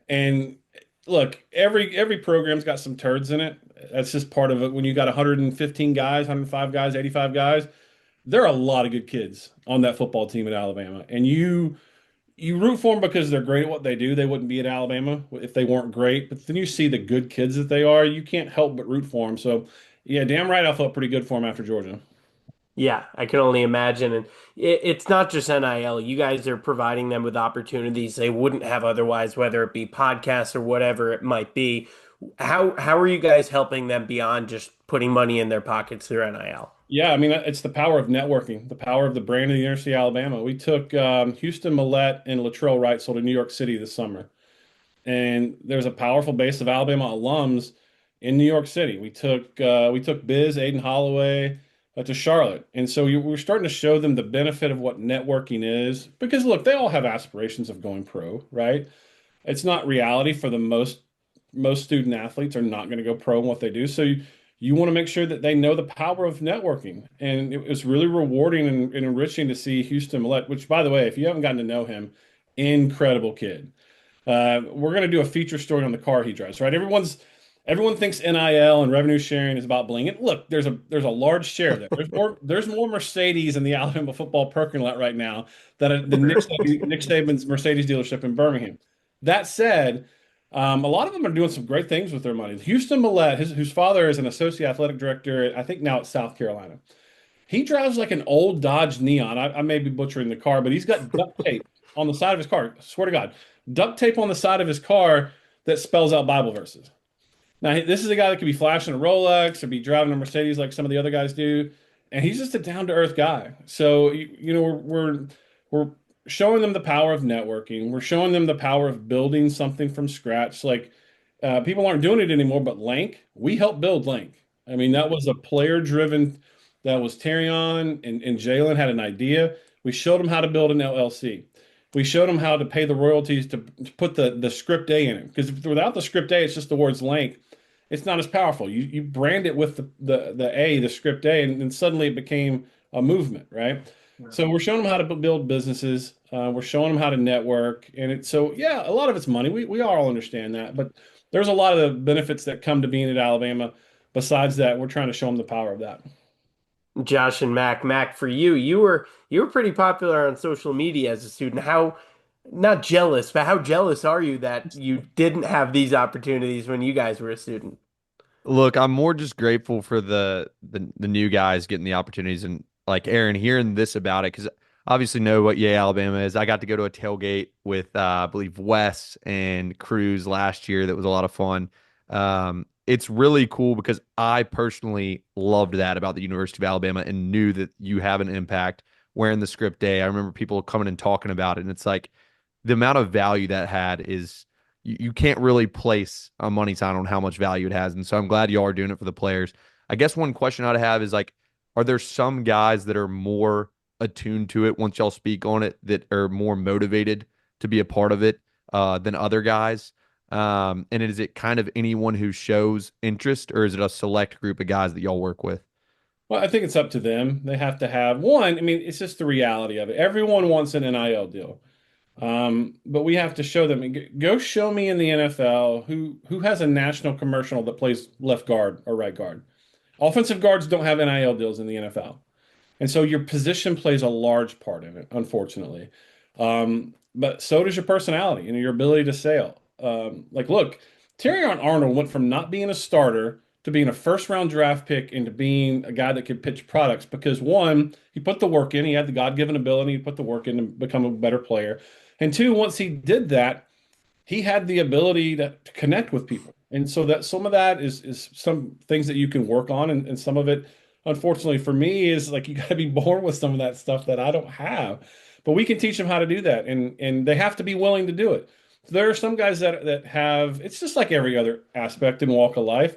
And look, every program's got some turds in it. That's just part of it. When you got 115 guys, 105 guys, 85 guys, there are a lot of good kids on that football team at Alabama, and you root for them because they're great at what they do. They wouldn't be at Alabama if they weren't great. But then you see the good kids that they are, you can't help but root for them. So, yeah, damn right, I felt pretty good for them after Georgia. Yeah, I can only imagine. And it's not just NIL. You guys are providing them with opportunities they wouldn't have otherwise, whether it be podcasts or whatever it might be. How are you guys helping them beyond just putting money in their pockets through NIL? Yeah, I mean, it's the power of networking, the power of the brand of the University of Alabama. We took Houston Millette and Latrell Wrightsell to New York City this summer. And there's a powerful base of Alabama alums in New York City. We took Biz, Aiden Holloway to Charlotte, and so we're starting to show them the benefit of what networking is. Because look, they all have aspirations of going pro, right? It's not reality for the most student athletes are not going to go pro in what they do. So you want to make sure that they know the power of networking, and it was really rewarding and enriching to see Houston Millette. Which, by the way, if you haven't gotten to know him, incredible kid. We're going to do a feature story on the car he drives, right? Everyone thinks NIL and revenue sharing is about bling. And look, there's a large share there. There's more Mercedes in the Alabama football parking lot right now than the Nick Saban's Mercedes dealership in Birmingham. That said, a lot of them are doing some great things with their money. Houston Millette, whose father is an associate athletic director, I think now at South Carolina. He drives like an old Dodge Neon. I may be butchering the car, but he's got duct tape on the side of his car. I swear to God, duct tape on the side of his car that spells out Bible verses. Now, this is a guy that could be flashing a Rolex or be driving a Mercedes like some of the other guys do, and he's just a down-to-earth guy. So, we're showing them the power of networking. We're showing them the power of building something from scratch. Like people aren't doing it anymore, but Link, we helped build Link. I mean, that was a player-driven. That was Terry on, and Jalen had an idea. We showed them how to build an LLC. We showed them how to pay the royalties to put the script A in it. Because without the script A, it's just the words Link. It's not as powerful. You brand it with the A, the script A, and suddenly it became a movement, right? So we're showing them how to build businesses. We're showing them how to network, and so yeah, a lot of it's money. We all understand that, but there's a lot of the benefits that come to being at Alabama. Besides that, we're trying to show them the power of that. Josh and Mac, for you, you were pretty popular on social media as a student. How not jealous, but how jealous are you that you didn't have these opportunities when you guys were a student? Look, I'm more just grateful for the new guys getting the opportunities and like Aaron hearing this about it because obviously know what Yea Alabama is. I got to go to a tailgate with I believe Wes and Cruz last year. That was a lot of fun. It's really cool because I personally loved that about the University of Alabama and knew that you have an impact wearing the script day. I remember people coming and talking about it, and it's like the amount of value that had is you can't really place a money sign on how much value it has. And so I'm glad y'all are doing it for the players. I guess one question I'd have is like, are there some guys that are more attuned to it once y'all speak on it that are more motivated to be a part of it than other guys? And is it kind of anyone who shows interest, or is it a select group of guys that y'all work with? Well, I think it's up to them. They have to have one. I mean, it's just the reality of it. Everyone wants an NIL deal. But we have to show them. Go show me in the NFL who has a national commercial that plays left guard or right guard. Offensive guards don't have NIL deals in the NFL. And so your position plays a large part in it, unfortunately. But so does your personality and your ability to sell. Like, look, Terry Arnold went from not being a starter to being a first round draft pick into being a guy that could pitch products because one, he put the work in, he had the God-given ability, he put the work in to become a better player. And two, once he did that, he had the ability to connect with people. And so that some of that is some things that you can work on, and some of it, unfortunately for me, is like you got to be born with some of that stuff that I don't have. But we can teach them how to do that, and they have to be willing to do it. There are some guys that have. It's just like every other aspect and walk of life.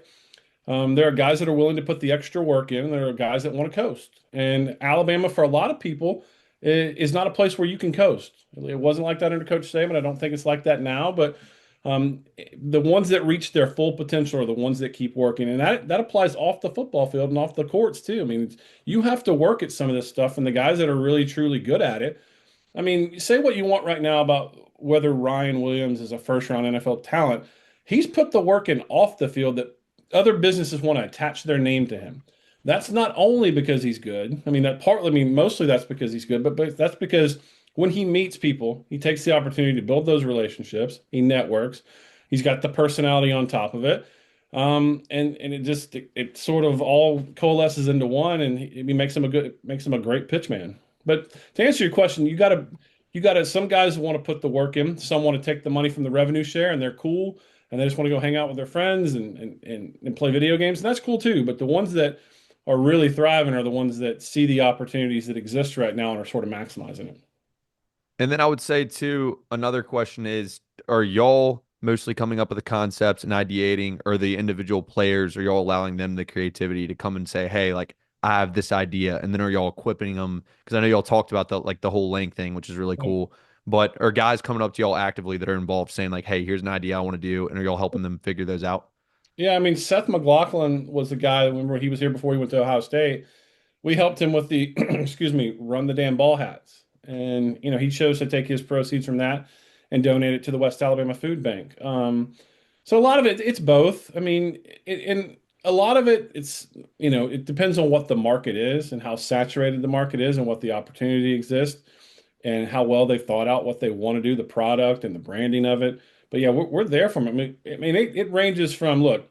There are guys that are willing to put the extra work in. And there are guys that want to coast. And Alabama, for a lot of people, is not a place where you can coast. It wasn't like that under Coach Saban. I don't think it's like that now. But the ones that reach their full potential are the ones that keep working, and that applies off the football field and off the courts too. I mean, you have to work at some of this stuff, and the guys that are really truly good at it. I mean, say what you want right now about whether Ryan Williams is a first round NFL talent. He's put the work in off the field that other businesses want to attach their name to him. That's not only because he's good. I mean, that partly, I mean, mostly that's because he's good, but that's because when he meets people, he takes the opportunity to build those relationships. He networks. He's got the personality on top of it. And it sort of all coalesces into one, and he makes him a great pitch man. But to answer your question, you gotta some guys want to put the work in, some want to take the money from the revenue share and they're cool and they just want to go hang out with their friends and play video games. And that's cool too. But the ones that are really thriving are the ones that see the opportunities that exist right now and are sort of maximizing it. And then I would say too, another question is, are y'all mostly coming up with the concepts and ideating, or the individual players, are y'all allowing them the creativity to come and say, hey, like I have this idea, and then are y'all equipping them? Because I know y'all talked about the whole link thing, which is really cool. But are guys coming up to y'all actively that are involved saying like, hey, here's an idea I want to do, and are y'all helping them figure those out? Yeah, I mean, Seth McLaughlin was the guy. Remember, he was here before he went to Ohio State. We helped him with the, excuse me, run the damn ball hats, and he chose to take his proceeds from that and donate it to the West Alabama Food Bank. So a lot of it's both. I mean, and a lot of it depends on what the market is and how saturated the market is and what the opportunity exists and how well they've thought out what they want to do, the product and the branding of it. But yeah, we're there from it. I mean, it ranges from, look,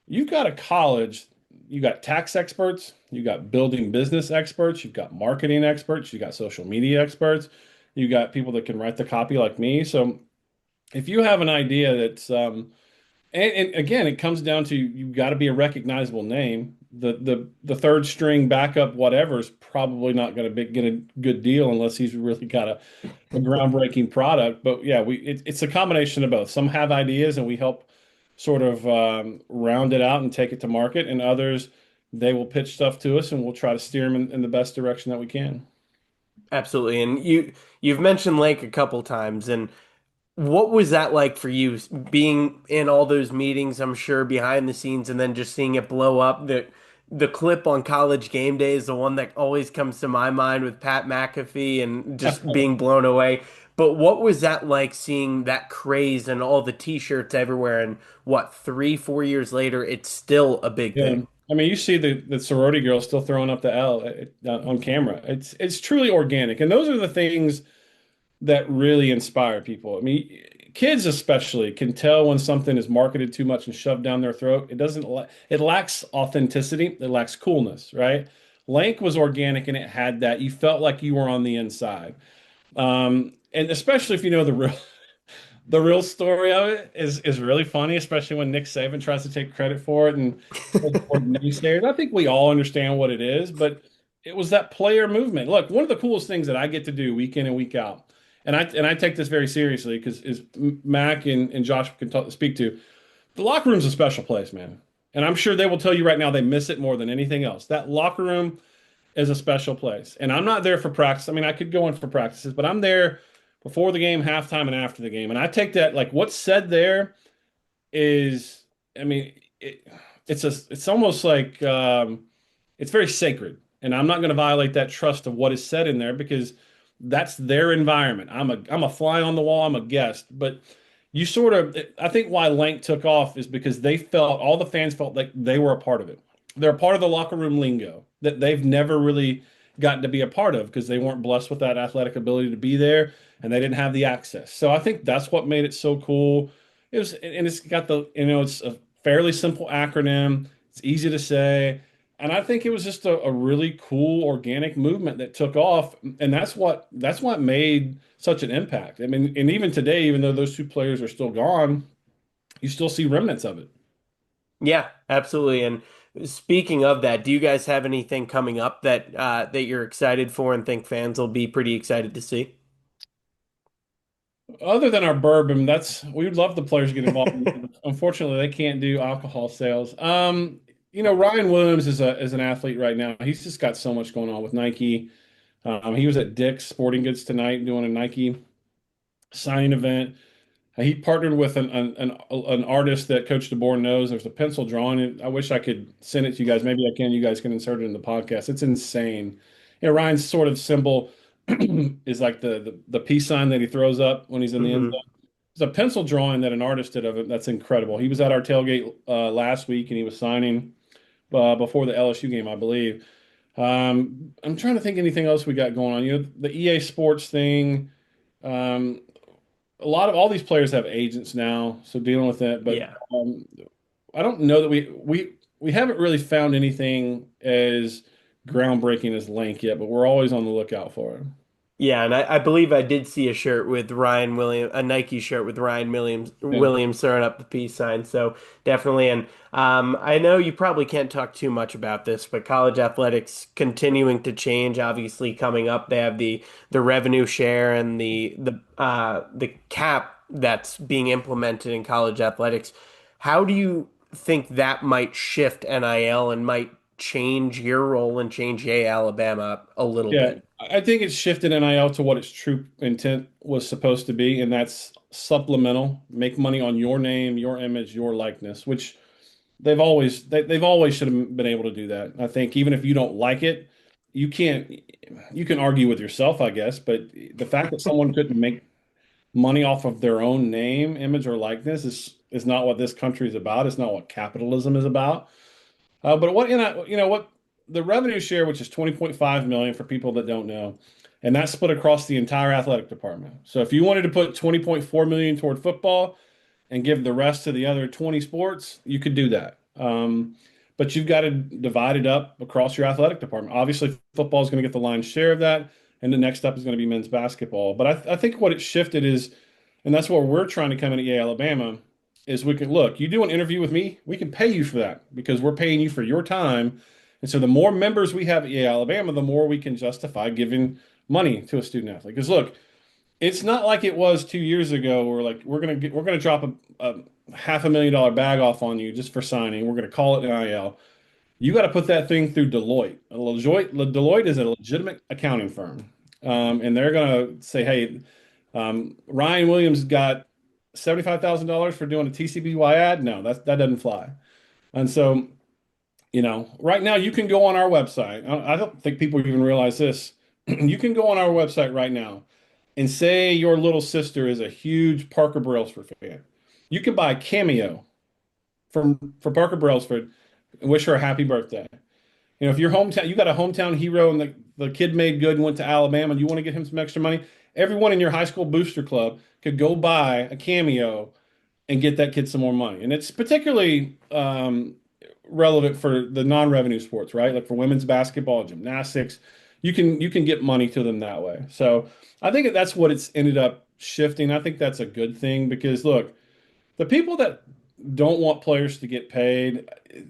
you've got a college, you got tax experts, you got building business experts, you've got marketing experts, you got social media experts, you got people that can write the copy like me. So if you have an idea that's and again, it comes down to you've got to be a recognizable name. The third string backup whatever is probably not going to get a good deal unless he's really got a groundbreaking product. But yeah, it's a combination of both. Some have ideas and we help sort of round it out and take it to market, and others they will pitch stuff to us and we'll try to steer them in the best direction that we can. Absolutely. And you've mentioned Lake a couple times, and what was that like for you being in all those meetings, I'm sure behind the scenes, and then just seeing it blow up? The clip on College Game Day is the one that always comes to my mind with Pat McAfee and just being blown away. But what was that like seeing that craze and all the t-shirts everywhere, and what, 3, 4 years later, it's still a big Yeah. thing? I mean, you see the sorority girls still throwing up the L on camera. It's truly organic, and those are the things that really inspire people. I mean, kids especially can tell when something is marketed too much and shoved down their throat. It lacks authenticity, it lacks coolness, right? Lank was organic and it had that. You felt like you were on the inside. And especially if you know the real story of it is really funny, especially when Nick Saban tries to take credit for it and or naysayers. I think we all understand what it is, but it was that player movement. Look, one of the coolest things that I get to do week in and week out, and I take this very seriously because is Mac and Josh can speak to. The locker room's a special place, man. And I'm sure they will tell you right now they miss it more than anything else. That locker room is a special place. And I'm not there for practice. I mean, I could go in for practices, but I'm there before the game, halftime, and after the game. And I take that like what's said there is, I mean, it's almost like it's very sacred. And I'm not going to violate that trust of what is said in there because that's their environment. I'm a fly on the wall. I'm a guest, but you sort of I think why Lank took off is because they felt all the fans felt like they were a part of it. They're a part of the locker room lingo that they've never really gotten to be a part of because they weren't blessed with that athletic ability to be there and they didn't have the access. So I think that's what made it so cool. It was, and it's got it's a fairly simple acronym. It's easy to say. And I think it was just a really cool organic movement that took off. And that's what made such an impact. I mean, and even today, even though those two players are still gone, you still see remnants of it. Yeah, absolutely. And speaking of that, do you guys have anything coming up that you're excited for and think fans will be pretty excited to see? Other than our bourbon, we would love the players to get involved. Unfortunately, they can't do alcohol sales. Ryan Williams is an athlete right now. He's just got so much going on with Nike. He was at Dick's Sporting Goods tonight doing a Nike signing event. He partnered with an artist that Coach DeBoer knows. There's a pencil drawing. I wish I could send it to you guys. Maybe I can. You guys can insert it in the podcast. It's insane. Ryan's sort of symbol is like the peace sign that he throws up when he's in the end Hmm. zone. It's a pencil drawing that an artist did of it. That's incredible. He was at our tailgate last week and he was signing before the LSU game, I believe. I'm trying to think anything else we got going on. The EA Sports thing. Um, a lot of all these players have agents now, so dealing with it. But Yeah. I don't know that we haven't really found anything as groundbreaking as Lank yet, but we're always on the lookout for it. Yeah, and I believe I did see a shirt with Ryan Williams, a Nike shirt with Ryan Yeah. Williams throwing up the peace sign. So definitely, and I know you probably can't talk too much about this, but college athletics continuing to change. Obviously, coming up, they have the revenue share and the cap that's being implemented in college athletics. How do you think that might shift NIL and might change your role and change Yea Alabama a little Yeah, bit? I think it's shifted NIL to what its true intent was supposed to be, and that's supplemental, make money on your name, your image, your likeness, which they've always should have been able to do that. I think even if you don't like it, you can't you can argue with yourself, I guess, but the fact that someone couldn't make money off of their own name, image, or likeness is not what this country is about. It's not what capitalism is about. But what the revenue share, which is 20.5 million for people that don't know, and that's split across the entire athletic department. So if you wanted to put 20.4 million toward football and give the rest to the other 20 sports, you could do that. But you've got to divide it up across your athletic department. Obviously, football is going to get the lion's share of that, and the next up is going to be men's basketball. But I think what it shifted is, and that's where we're trying to come in at Yale, Alabama, is we can look, you do an interview with me, we can pay you for that because we're paying you for your time. And so the more members we have at Yale, Alabama, the more we can justify giving money to a student athlete. Because look, it's not like it was 2 years ago where like we're gonna drop a $500,000 bag off on you just for signing. We're gonna call it NIL. You got to put that thing through Deloitte. Deloitte is a legitimate accounting firm, and they're gonna say, hey, Ryan Williams got $75,000 for doing a TCBY ad. No, that doesn't fly. And so, right now you can go on our website. I don't think people even realize this. You can go on our website right now and say your little sister is a huge Parker Brailsford fan. You can buy a cameo for Parker Brailsford and wish her a happy birthday. If your hometown, you got a hometown hero and the kid made good and went to Alabama and you want to get him some extra money, everyone in your high school booster club could go buy a cameo and get that kid some more money. And it's particularly relevant for the non-revenue sports, right? Like for women's basketball, gymnastics, you can get money to them that way. So I think that's what it's ended up shifting. I think that's a good thing because look, the people that don't want players to get paid,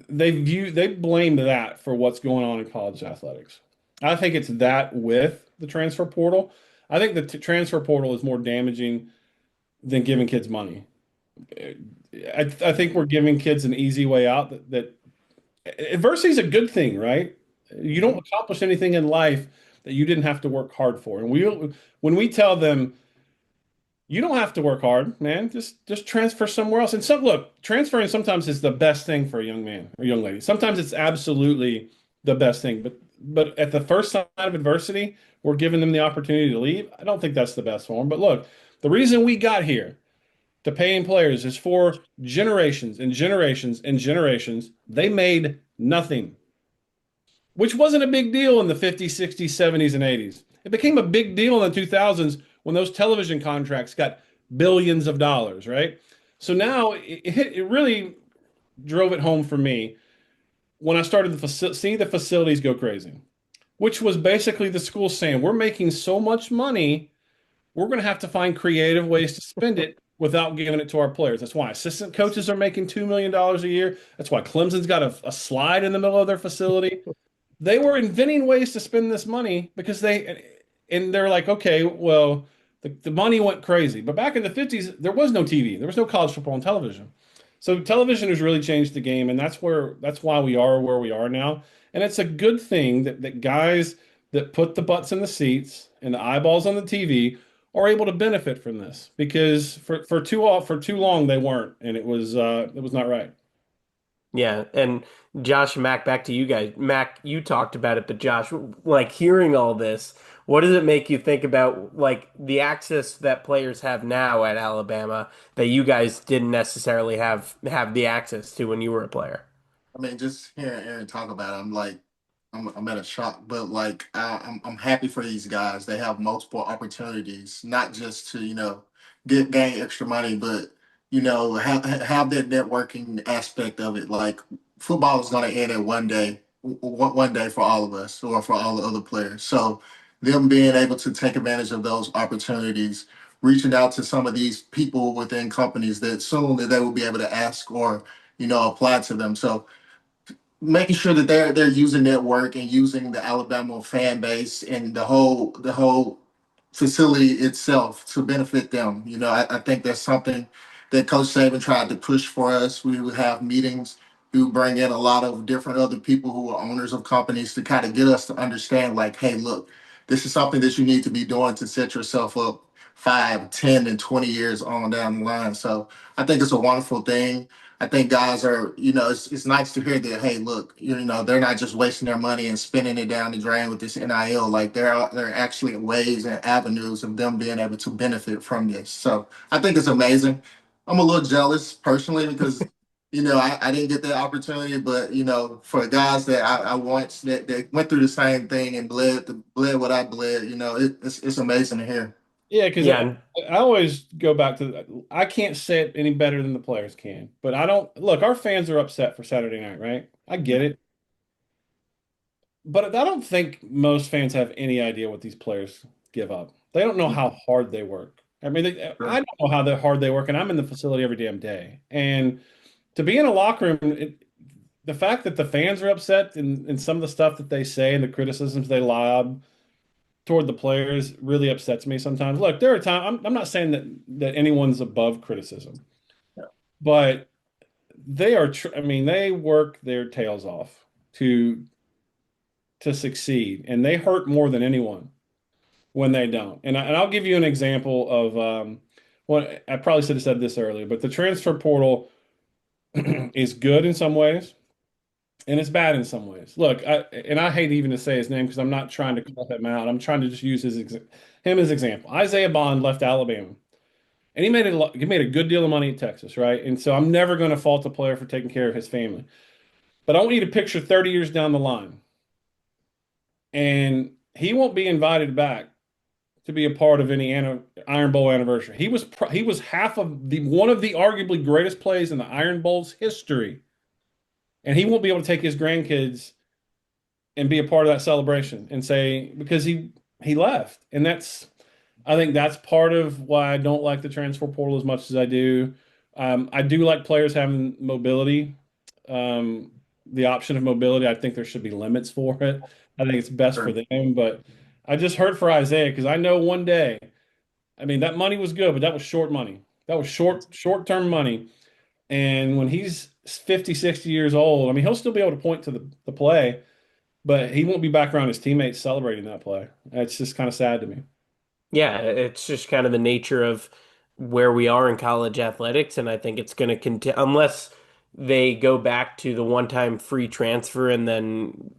they blame that for what's going on in college athletics. I think it's that with the transfer portal. I think the transfer portal is more damaging than giving kids money. I think we're giving kids an easy way out that adversity is a good thing, right? You don't accomplish anything in life that you didn't have to work hard for. And when we tell them you don't have to work hard, man, just transfer somewhere else. And so look, transferring sometimes is the best thing for a young man or young lady. Sometimes it's absolutely the best thing, but at the first sign of adversity, we're giving them the opportunity to leave. I don't think that's the best for them. But look, the reason we got here to paying players is for generations and generations and generations. They made nothing, which wasn't a big deal in the 50s, 60s, 70s, and 80s. It became a big deal in the 2000s when those television contracts got billions of dollars, right? So now it really drove it home for me when I started to see the facilities go crazy, which was basically the school saying, we're making so much money, we're going to have to find creative ways to spend it without giving it to our players. That's why assistant coaches are making $2 million a year. That's why Clemson's got a slide in the middle of their facility. They were inventing ways to spend this money because they're like, okay, well, the money went crazy. But back in the 50s, there was no TV. There was no college football on television. So television has really changed the game, and that's why we are where we are now. And it's a good thing that guys that put the butts in the seats and the eyeballs on the TV are able to benefit from this because for too long they weren't, and it was not right. Yeah, and Josh and Mac, back to you guys. Mac, you talked about it, but Josh, like hearing all this, what does it make you think about like the access that players have now at Alabama that you guys didn't necessarily have the access to when you were a player? I mean, just hearing Aaron talk about it, I'm like, I'm at a shock, but like, I'm happy for these guys. They have multiple opportunities, not just to gain extra money, but have that networking aspect of it. Like, football is going to end at one day, one day for all of us, or for all the other players. So, them being able to take advantage of those opportunities, reaching out to some of these people within companies that soon that they will be able to ask or apply to them. So making sure that they're using network and using the Alabama fan base and the whole facility itself to benefit them. I think that's something that Coach Saban tried to push for us. We would have meetings. We would bring in a lot of different other people who are owners of companies to kind of get us to understand, like, hey, look, this is something that you need to be doing to set yourself up 5, 10, and 20 years on down the line. So I think it's a wonderful thing. I think guys are, it's nice to hear that, hey, look, they're not just wasting their money and spending it down the drain with this NIL. Like there are actually ways and avenues of them being able to benefit from this. So I think it's amazing. I'm a little jealous personally because, I didn't get that opportunity, but, for guys that I once that went through the same thing and bled what I bled, it's amazing to hear. Yeah, because Yeah, I always go back to I can't say it any better than the players can. But I don't look, our fans are upset for Saturday night, right? I get it. But I don't think most fans have any idea what these players give up. They don't know how hard they work. I mean, I Sure. don't know how hard they work, and I'm in the facility every damn day. And to be in a locker room, the fact that the fans are upset and some of the stuff that they say and the criticisms they lob toward the players really upsets me sometimes. Look, there are times I'm not saying that anyone's above criticism, but they are. I mean, they work their tails off to succeed, and they hurt more than anyone when they don't. And I'll give you an example of what I probably should have said this earlier, but the transfer portal is good in some ways and it's bad in some ways. Look, I hate even to say his name because I'm not trying to call him out. I'm trying to just use him as example. Isaiah Bond left Alabama, and he made a good deal of money at Texas, right? And so I'm never going to fault a player for taking care of his family. But I want you to picture 30 years down the line, and he won't be invited back to be a part of any Iron Bowl anniversary. He was half of the one of the arguably greatest plays in the Iron Bowl's history, and he won't be able to take his grandkids and be a part of that celebration and say because he left, and I think that's part of why I don't like the transfer portal as much as I do. I do like players having mobility, the option of mobility. I think there should be limits for it. I think it's best for Sure. them, but I just heard for Isaiah because I know one day, I mean, that money was good, but that was short money. That was short-term money. And when he's 50, 60 years old, I mean, he'll still be able to point to the play, but he won't be back around his teammates celebrating that play. It's just kind of sad to me. Yeah, it's just kind of the nature of where we are in college athletics, and I think it's going to continue unless they go back to the one-time free transfer and then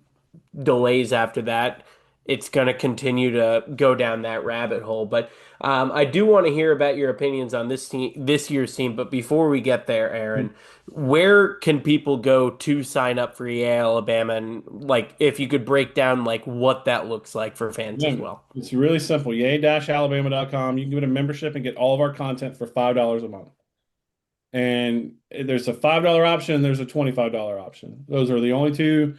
delays after that. It's going to continue to go down that rabbit hole. But I do want to hear about your opinions on this team, this year's team. But before we get there, Aaron, where can people go to sign up for Yea Alabama? And like, if you could break down like what that looks like for fans as Yeah, well. it's really simple. Yay-alabama.com. You can get a membership and get all of our content for $5 a month. And there's a $5 option and there's a $25 option. Those are the only two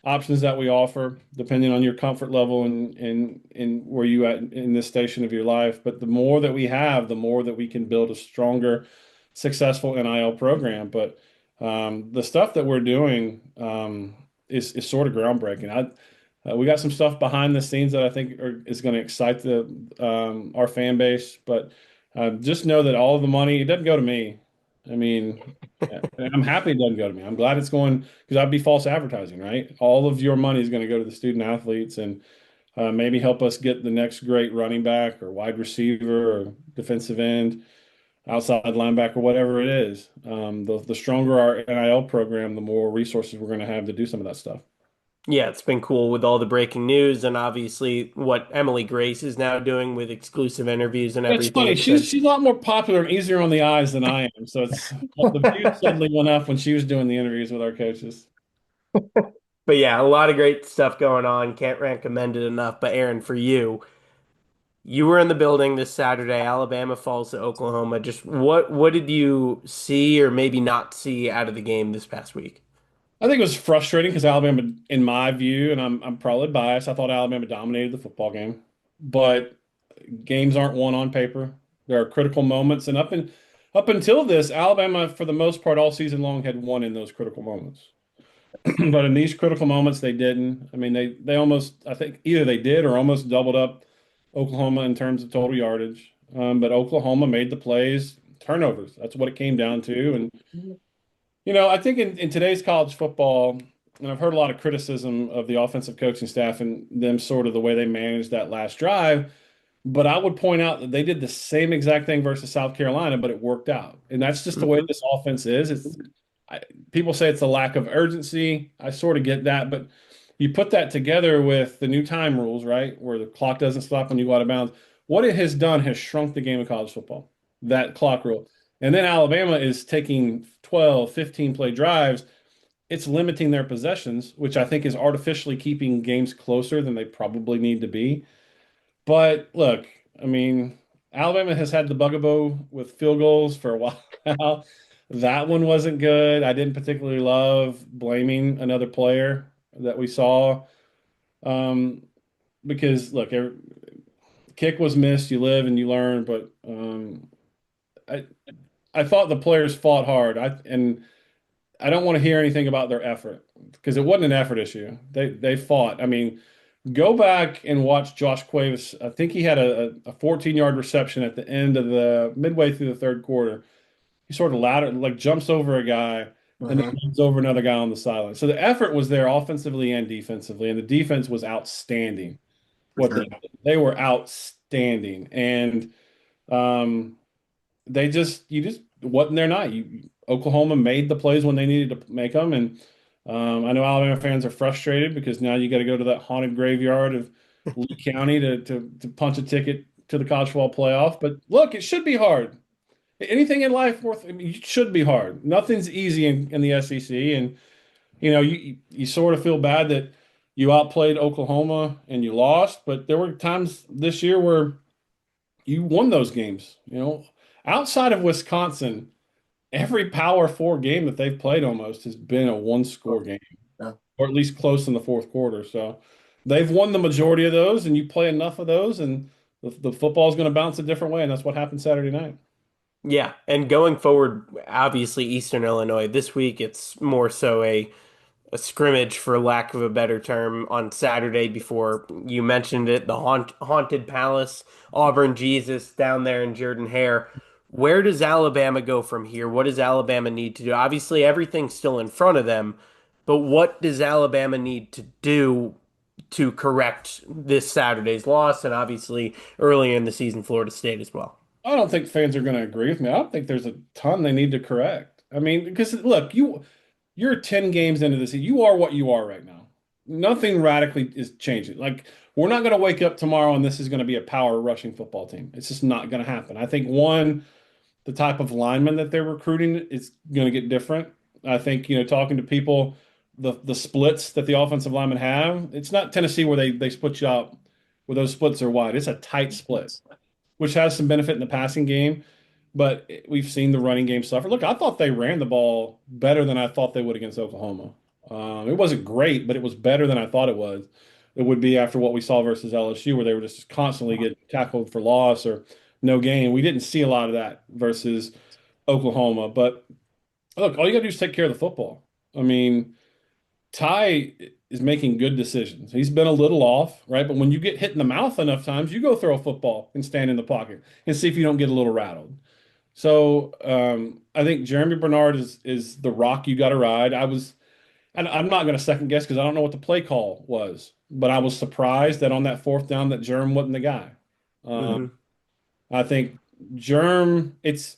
options that we offer, depending on your comfort level and where you at in this station of your life. But the more that we have, the more that we can build a stronger, successful NIL program. But the stuff that we're doing is sort of groundbreaking. We got some stuff behind the scenes that I think is going to excite our fan base. But just know that all of the money, it doesn't go to me. I mean, I'm happy it doesn't go to me. I'm glad it's going because I'd be false advertising, right? All of your money is going to go to the student athletes and maybe help us get the next great running back or wide receiver or defensive end, outside linebacker, whatever it is. The stronger our NIL program, the more resources we're going to have to do some of that stuff. Yeah, it's been cool with all the breaking news and obviously what Emily Grace is now doing with exclusive interviews and It's everything. funny. It's She's a lot more popular and easier on the eyes than I am. So it's the views suddenly went up when she was doing the interviews with our coaches. But yeah, a lot of great stuff going on. Can't recommend it enough. But Aaron, for you, you were in the building this Saturday. Alabama falls to Oklahoma. Just what did you see or maybe not see out of the game this past week? I think it was frustrating because Alabama, in my view, and I'm probably biased, I thought Alabama dominated the football game. But games aren't won on paper. There are critical moments, and up until this, Alabama, for the most part, all season long, had won in those critical moments. But in these critical moments, they didn't. I mean, they almost, I think, either they did or almost doubled up Oklahoma in terms of total yardage. But Oklahoma made the plays, turnovers. That's what it came down to. And I think in today's college football, and I've heard a lot of criticism of the offensive coaching staff and them sort of the way they managed that last drive. But I would point out that they did the same exact thing versus South Carolina, but it worked out. And that's just the way this offense is. People say it's a lack of urgency. I sort of get that, but you put that together with the new time rules, right, where the clock doesn't stop when you go out of bounds. What it has done has shrunk the game of college football, that clock rule. And then Alabama is taking 12, 15 play drives. It's limiting their possessions, which I think is artificially keeping games closer than they probably need to be. But look, I mean, Alabama has had the bugaboo with field goals for a while now. That one wasn't good. I didn't particularly love blaming another player that we saw. Because look, kick was missed, you live and you learn, but I I thought the players fought hard. And I don't want to hear anything about their effort because it wasn't an effort issue. They fought. I mean, go back and watch Josh Cuevas. I think he had a 14-yard reception at the end of the midway through the third quarter. He sort of like jumps over a guy and then runs over another guy on the sideline. So the effort was there offensively and defensively, and the defense was outstanding. What they were outstanding, and you just wasn't their night. Oklahoma made the plays when they needed to make them, and I know Alabama fans are frustrated because now you got to go to that haunted graveyard of Lee County to punch a ticket to the college football playoff. But look, it should be hard. Anything in life it should be hard. Nothing's easy in the SEC, and you sort of feel bad that you outplayed Oklahoma and you lost. But there were times this year where you won those games. Outside of Wisconsin, every Power Four game that they've played almost has been a one score game, Yeah. or at least close in the fourth quarter. So they've won the majority of those, and you play enough of those, and the football is going to bounce a different way, and that's what happened Saturday night. Yeah, and going forward, obviously Eastern Illinois this week, it's more so a scrimmage, for lack of a better term, on Saturday before you mentioned it, the haunted palace, Auburn Jesus down there in Jordan Hare. Where does Alabama go from here? What does Alabama need to do? Obviously, everything's still in front of them, but what does Alabama need to do to correct this Saturday's loss, and obviously earlier in the season, Florida State as well? I don't think fans are going to agree with me. I don't think there's a ton they need to correct. I mean, because look, you're 10 games into this. You are what you are right now. Nothing radically is changing. Like, we're not going to wake up tomorrow and this is going to be a power rushing football team. It's just not going to happen. I think one, the type of lineman that they're recruiting is going to get different. I think, talking to people, the splits that the offensive linemen have, it's not Tennessee where they split you out where those splits are wide. It's a tight split, which has some benefit in the passing game, but we've seen the running game suffer. Look, I thought they ran the ball better than I thought they would against Oklahoma. It wasn't great, but it was better than I thought it was. It would be after what we saw versus LSU, where they were just constantly getting tackled for loss or no gain. We didn't see a lot of that versus Oklahoma. But look, all you got to do is take care of the football. I mean, Ty is making good decisions. He's been a little off, right? But when you get hit in the mouth enough times, you go throw a football and stand in the pocket and see if you don't get a little rattled. So I think Jeremy Bernard is the rock you got to ride. And I'm not going to second guess because I don't know what the play call was, but I was surprised that on that fourth down that Jerm wasn't the guy. Hmm. I think Jerm, it's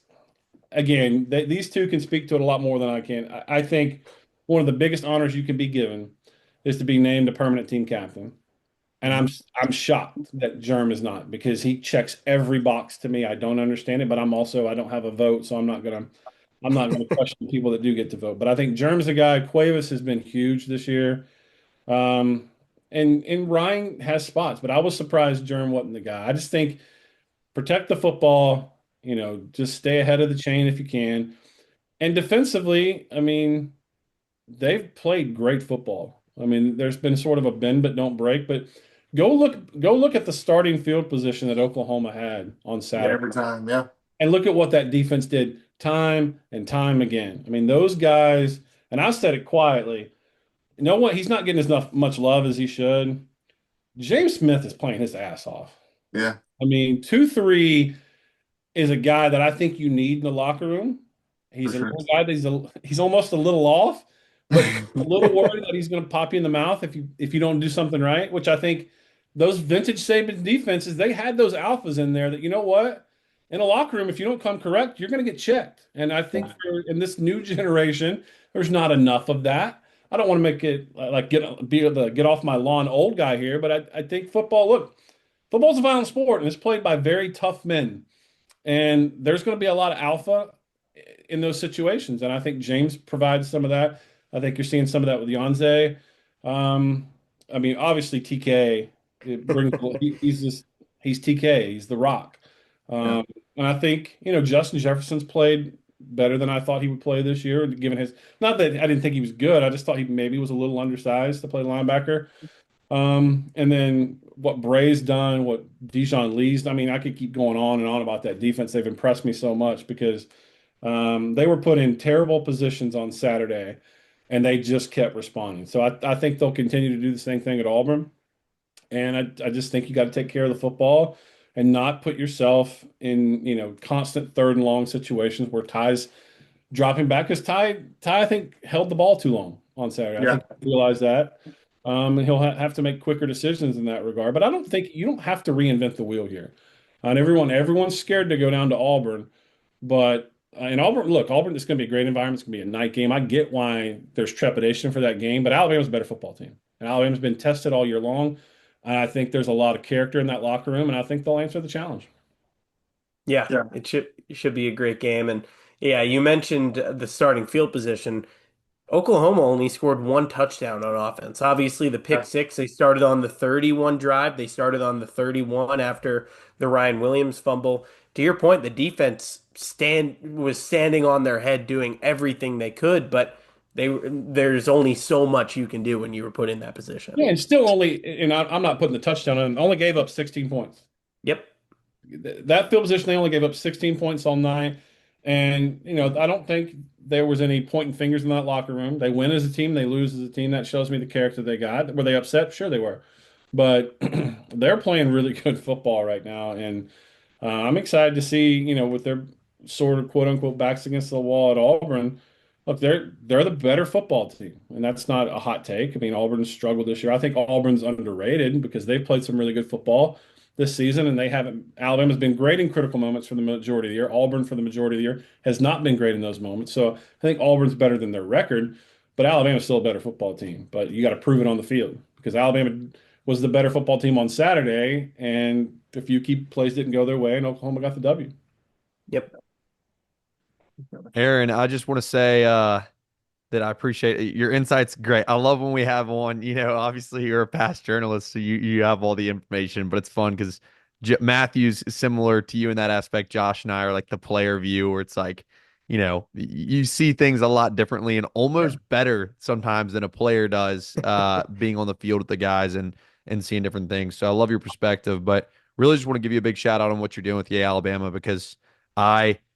again, these two can speak to it a lot more than I can. I think one of the biggest honors you can be given is to be named a permanent team captain. And I'm shocked that Germ is not because he checks every box to me. I don't understand it, but I don't have a vote, so I'm not gonna question people that do get to vote. But I think Germ's a guy. Cuevas has been huge this year. Um, and Ryan has spots, but I was surprised Germ wasn't the guy. I just think protect the football, just stay ahead of the chain if you can. And defensively, I mean, they've played great football. I mean, there's been sort of a bend but don't break, but go look at the starting field position that Oklahoma had on Yeah, Saturday every time. Yeah. and look at what that defense did time and time again. I mean, those guys, and I said it quietly, he's not getting as much love as he should. James Smith is playing his ass off. Yeah. I mean, 2-3 is a guy that I think you need in the locker room. He's For a sure. little guy he's almost a little off, but a little worried that he's going to pop you in the mouth if you don't do something right, which I think those vintage Saban defenses, they had those alphas in there that, you know what? In a locker room, if you don't come correct, you're going to get checked. And I think in this new generation, there's not enough of that. I don't want to make it like get off my lawn old guy here, but I think football's a violent sport and it's played by very tough men. And there's going to be a lot of alpha in those situations. And I think James provides some of that. I think you're seeing some of that with Yonze. I mean, obviously TK it brings he's TK, he's the rock. Yeah. And I think, Justin Jefferson's played better than I thought he would play this year, given his not that I didn't think he was good. I just thought he maybe was a little undersized to play linebacker. And then what Bray's done, what Dijon Lee's, I mean, I could keep going on and on about that defense. They've impressed me so much because they were put in terrible positions on Saturday and they just kept responding. So I think they'll continue to do the same thing at Auburn. And I just think you got to take care of the football and not put yourself in, constant third and long situations where Ty's dropping back because Ty, I think, held the ball too long on Saturday. I Yeah. think he realized that. And he'll have to make quicker decisions in that regard. But I don't think you don't have to reinvent the wheel here. And everyone's scared to go down to Auburn. But in Auburn, look, Auburn is going to be a great environment. It's going to be a night game. I get why there's trepidation for that game, but Alabama's a better football team. And Alabama's been tested all year long. And I think there's a lot of character in that locker room, and I think they'll answer the challenge. Yeah, Yeah. it should be a great game. And yeah, you mentioned the starting field position. Oklahoma only scored one touchdown on offense. Obviously, the pick six, they started on the 31 drive. They started on the 31 after the Ryan Williams fumble. To your point, the defense was standing on their head doing everything they could, but there's only so much you can do when you were put in that position. Yeah, and still only, and I'm not putting the touchdown in, only gave up 16 points. Yep. That field position, they only gave up 16 points all night. And, I don't think there was any pointing fingers in that locker room. They win as a team, they lose as a team. That shows me the character they got. Were they upset? Sure they were. But they're playing really good football right now. And I'm excited to see, with their sort of quote unquote backs against the wall at Auburn. Look, they're the better football team, and that's not a hot take. I mean, Auburn's struggled this year. I think Auburn's underrated because they've played some really good football this season, and they haven't. Alabama's been great in critical moments for the majority of the year. Auburn, for the majority of the year, has not been great in those moments. So I think Auburn's better than their record, but Alabama's still a better football team. But you got to prove it on the field because Alabama was the better football team on Saturday, and a few key plays didn't go their way, and Oklahoma got the W. Yep. Aaron, I just want to say that I appreciate it. Your insight's great. I love when we have one. Obviously you're a past journalist, so you have all the information, but it's fun because Matthew's similar to you in that aspect. Josh and I are like the player view, where it's like, you see things a lot differently and almost better sometimes than a player does, being on the field with the guys and seeing different things. So I love your perspective, but really just want to give you a big shout out on what you're doing with Yea Alabama because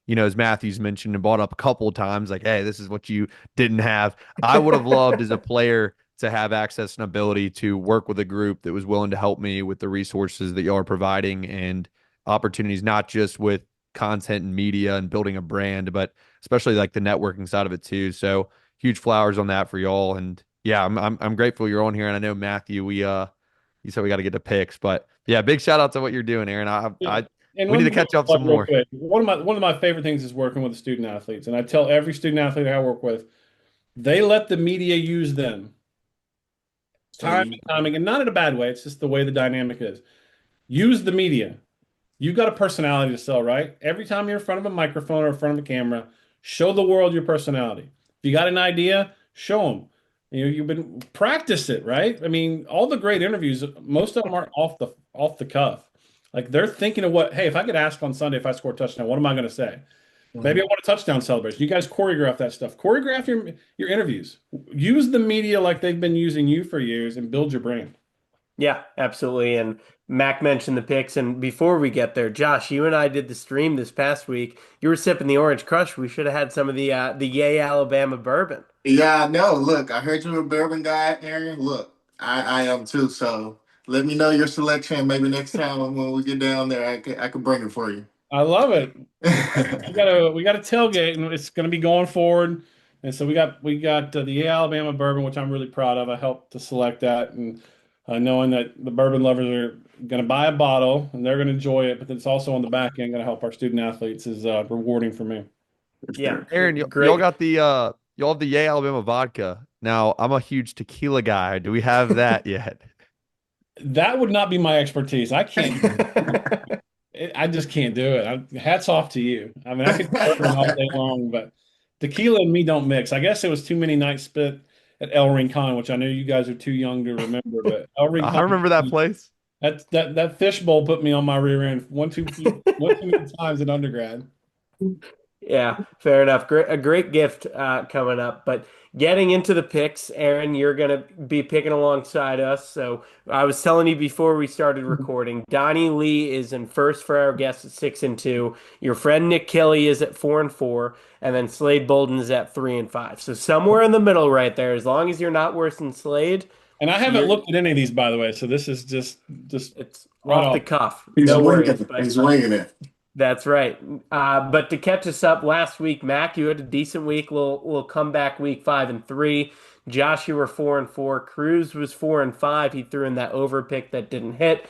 as Matthews mentioned and brought up a couple of times, like, hey, this is what you didn't have. I would have loved as a player to have access and ability to work with a group that was willing to help me with the resources that y'all are providing and opportunities, not just with content and media and building a brand, but especially like the networking side of it too. So huge flowers on that for y'all. And yeah, I'm grateful you're on here. And I know Matthew, you said we got to get to picks, but yeah, big shout out to what you're doing, Aaron. We need to catch up some more. One of my favorite things is working with the student athletes, and I tell every student athlete I work with, they let the media use them time and time again, not in a bad way. It's just the way the dynamic is. Use the media. You've got a personality to sell, right? Every time you're in front of a microphone or in front of a camera, show the world your personality. If you got an idea, show them. You've been practice it, right? I mean, all the great interviews, most of them aren't off the cuff. Like they're thinking of hey, if I get asked on Sunday if I score a touchdown, what am I going to say? Maybe I want a touchdown celebration. You guys choreograph that stuff. Choreograph your interviews. Use the media like they've been using you for years and build your brand. Yeah, absolutely. And Mac mentioned the picks. And before we get there, Josh, you and I did the stream this past week. You were sipping the Orange Crush. We should have had some of the Yea Alabama bourbon. Yeah, I know. Look, I heard you're a bourbon guy, Aaron. Look, I am too. So let me know your selection. Maybe next time when we get down there, I can bring it for you. I love it. we got a tailgate, and it's going to be going forward. And so we got the Yea Alabama bourbon, which I'm really proud of. I helped to select that, and knowing that the bourbon lovers are going to buy a bottle and they're going to enjoy it, but it's also on the back end going to help our student athletes is rewarding for me. Yeah, Aaron, y'all got y'all have the Yea Alabama vodka. Now I'm a huge tequila guy. Do we have that yet? That would not be my expertise. I can't. I just can't do it. Hats off to you. I mean, I could bourbon all day long, but tequila and me don't mix. I guess it was too many nights spent at El Rincon, which I know you guys are too young to remember, but El Rincon. I remember that place. That fishbowl put me on my rear end one too many times in undergrad. Yeah, fair enough. A great gift coming up. But getting into the picks, Aaron, you're going to be picking alongside us. So I was telling you before we started recording, Donnie Lee is in first for our guests at 6-2. Your friend Nick Kelly is at 4-4, and then Slade Bolden is at 3-5. So somewhere in the middle, right there. As long as you're not worse than Slade. And I haven't looked at any of these, by the way. So this is just it's right off the cuff. He's no winging worries. it. He's winging it. That's right. But to catch us up last week, Mac, you had a decent week. We'll come back week 5-3. Josh, you were 4-4. Cruz was 4-5. He threw in that over pick that didn't hit.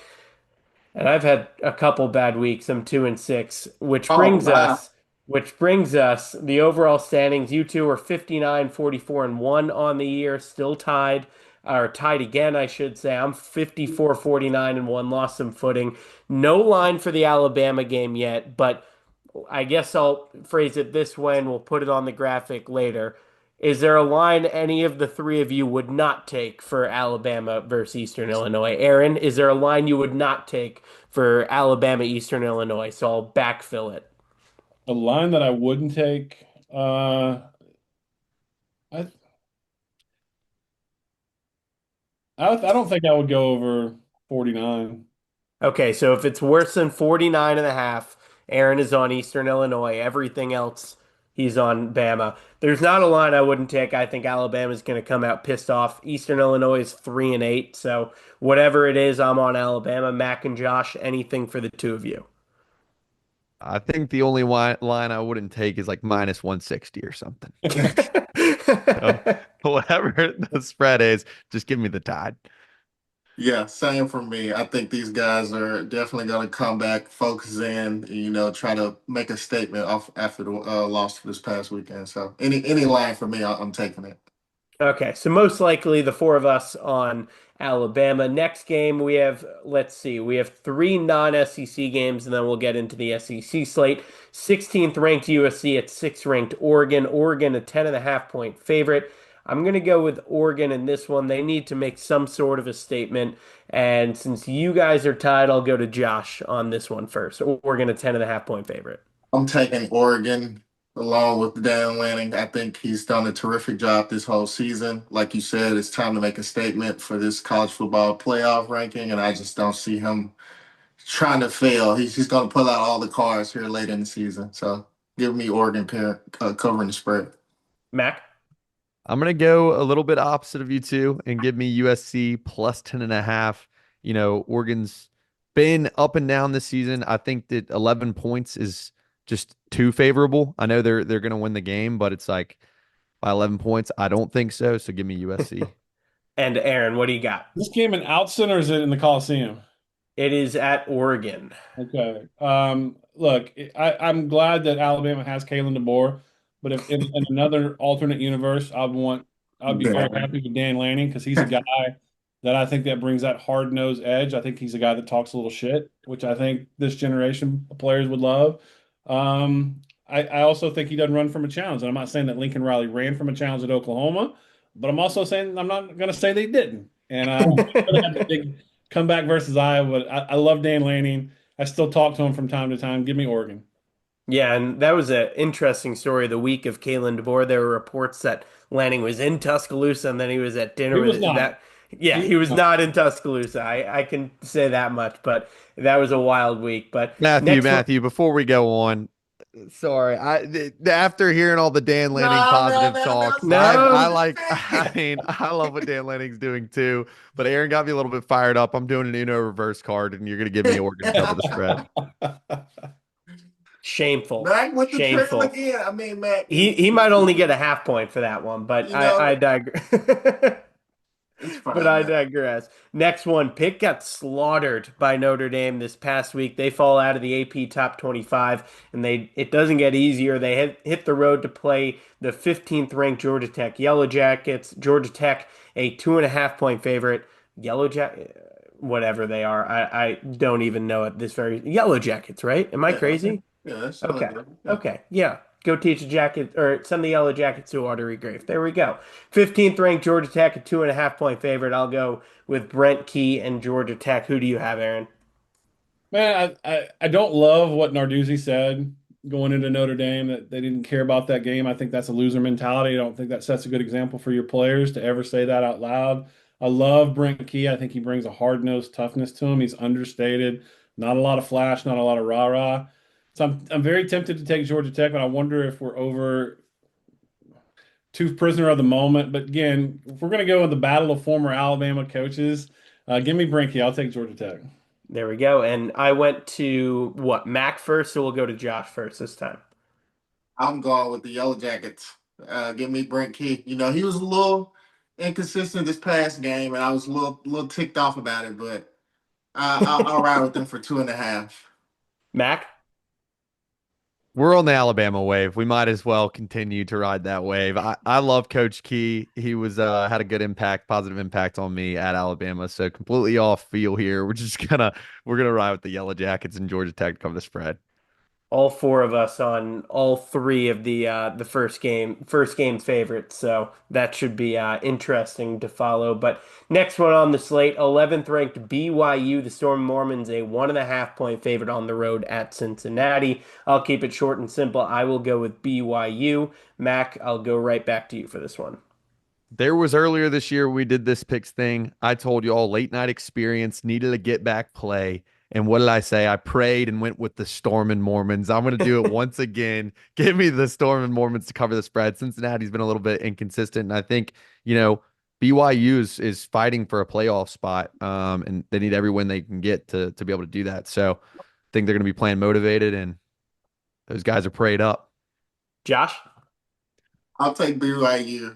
And I've had a couple bad weeks. I'm 2-6, which brings us the overall standings. You two are 59, 44, and 1 on the year, still tied. Or tied again, I should say. I'm 54, 49, and 1, lost some footing. No line for the Alabama game yet, but I guess I'll phrase it this way, and we'll put it on the graphic later. Is there a line any of the three of you would not take for Alabama versus Eastern Illinois? Aaron, is there a line you would not take for Alabama Eastern Illinois? So I'll backfill it. A line that I wouldn't take. I I don't think I would go over 49. Okay, so if it's worse than 49 and a half, Aaron is on Eastern Illinois. Everything else, he's on Bama. There's not a line I wouldn't take. I think Alabama's going to come out pissed off. Eastern Illinois is 3-8, so whatever it is, I'm on Alabama. Mac and Josh, anything for the two of you. I think the only line I wouldn't take is like minus 160 or something. So whatever the spread is, just give me the Tide. Yeah, same for me. I think these guys are definitely going to come back, focus in, try to make a statement off after the loss this past weekend. So any line for me, I'm taking it. Okay, so most likely the four of us on Alabama. Next game we have, let's see, we have three non-SEC games, and then we'll get into the SEC slate. 16th ranked USC at 6th ranked Oregon. Oregon a 10.5 point favorite. I'm gonna go with Oregon in this one. They need to make some sort of a statement. And since you guys are tied, I'll go to Josh on this one first. Oregon a 10.5 point favorite. I'm taking Oregon along with Dan Lanning. I think he's done a terrific job this whole season. Like you said, it's time to make a statement for this college football playoff ranking, and I just don't see him trying to fail. He's going to pull out all the cards here late in the season. So give me Oregon covering the spread. Mac? I'm gonna go a little bit opposite of you two and give me USC plus 10.5. Oregon's been up and down this season. I think that 11 points is just too favorable. I know they're gonna win the game, but it's like by 11 points, I don't think so. So give me USC. And Aaron, what do you got? This game in Outson or is it in the Coliseum? It is at Oregon. Okay. Look, I'm glad that Alabama has Kalen DeBoer, but if in another alternate universe, I'd be very happy with Dan Lanning because he's a guy that I think that brings that hard-nosed edge. I think he's a guy that talks a little shit, which I think this generation of players would love. I also think he doesn't run from a challenge. And I'm not saying that Lincoln Riley ran from a challenge at Oklahoma, but I'm also saying I'm not going to say they didn't. And I had the big comeback versus Iowa. I love Dan Lanning. I still talk to him from time to time. Give me Oregon. Yeah, and that was an interesting story the week of Kalen DeBoer. There were reports that Lanning was in Tuscaloosa and then he was at dinner He with was not. that. Yeah, He he was was not. not in Tuscaloosa. I can say that much, but that was a wild week. But Matthew, next one, Matthew, before we go on, sorry, after hearing all the Dan Lanning positive talk, No. I like. I mean, I love what Dan Lanning's doing too. But Aaron got me a little bit fired up. I'm doing an Uno reverse card, and you're gonna give me Oregon to cover the spread. shameful, Mac with the triple shameful. again. I mean, Mac. He might only get a half point for that one, but I digress. It's fine, But I man. digress. Next one, Pitt got slaughtered by Notre Dame this past week. They fall out of the AP top 25, and it doesn't get easier. They hit the road to play the 15th ranked Georgia Tech Yellow Jackets. Georgia Tech, a 2.5 point favorite. Yellow Jacket, whatever they are, I don't even know it. This very Yellow Jackets, right? Am I crazy? Yeah, that's Okay. good. Yeah. Okay. Yeah. Go teach a jacket or send the Yellow Jackets to Artery Grave. There we go. 15th ranked Georgia Tech, a 2.5 point favorite. I'll go with Brent Key and Georgia Tech. Who do you have, Aaron? Man, I don't love what Narduzzi said going into Notre Dame that they didn't care about that game. I think that's a loser mentality. I don't think that sets a good example for your players to ever say that out loud. I love Brent Key. I think he brings a hard-nosed toughness to him. He's understated, not a lot of flash, not a lot of rah-rah. So I'm very tempted to take Georgia Tech, but I wonder if we're over too prisoner of the moment. But again, if we're going to go with the battle of former Alabama coaches, give me Brent Key. I'll take Georgia Tech. There we go. And I went to what, Mac first, so we'll go to Josh first this time. I'm going with the Yellow Jackets. Give me Brent Key. He was a little inconsistent this past game, and I was a little ticked off about it, but I'll ride with them for 2.5. Mac? We're on the Alabama wave. We might as well continue to ride that wave. I love Coach Key. He was had a good impact, positive impact on me at Alabama. So completely off feel here. We're gonna ride with the Yellow Jackets and Georgia Tech to cover the spread. All four of us on all three of the first game favorites. So that should be interesting to follow. But next one on the slate, 11th ranked BYU, the Storm Mormons, a 1.5 point favorite on the road at Cincinnati. I'll keep it short and simple. I will go with BYU. Mac, I'll go right back to you for this one. There was earlier this year we did this picks thing. I told you all late night experience needed a get back play. And what did I say? I prayed and went with the Storm and Mormons. I'm going to do it once again. Give me the Storm and Mormons to cover the spread. Cincinnati's been a little bit inconsistent, and I think BYU is fighting for a playoff spot, and they need every win they can get to be able to do that. So I think they're going to be playing motivated, and those guys are prayed up. Josh? I'll take BYU,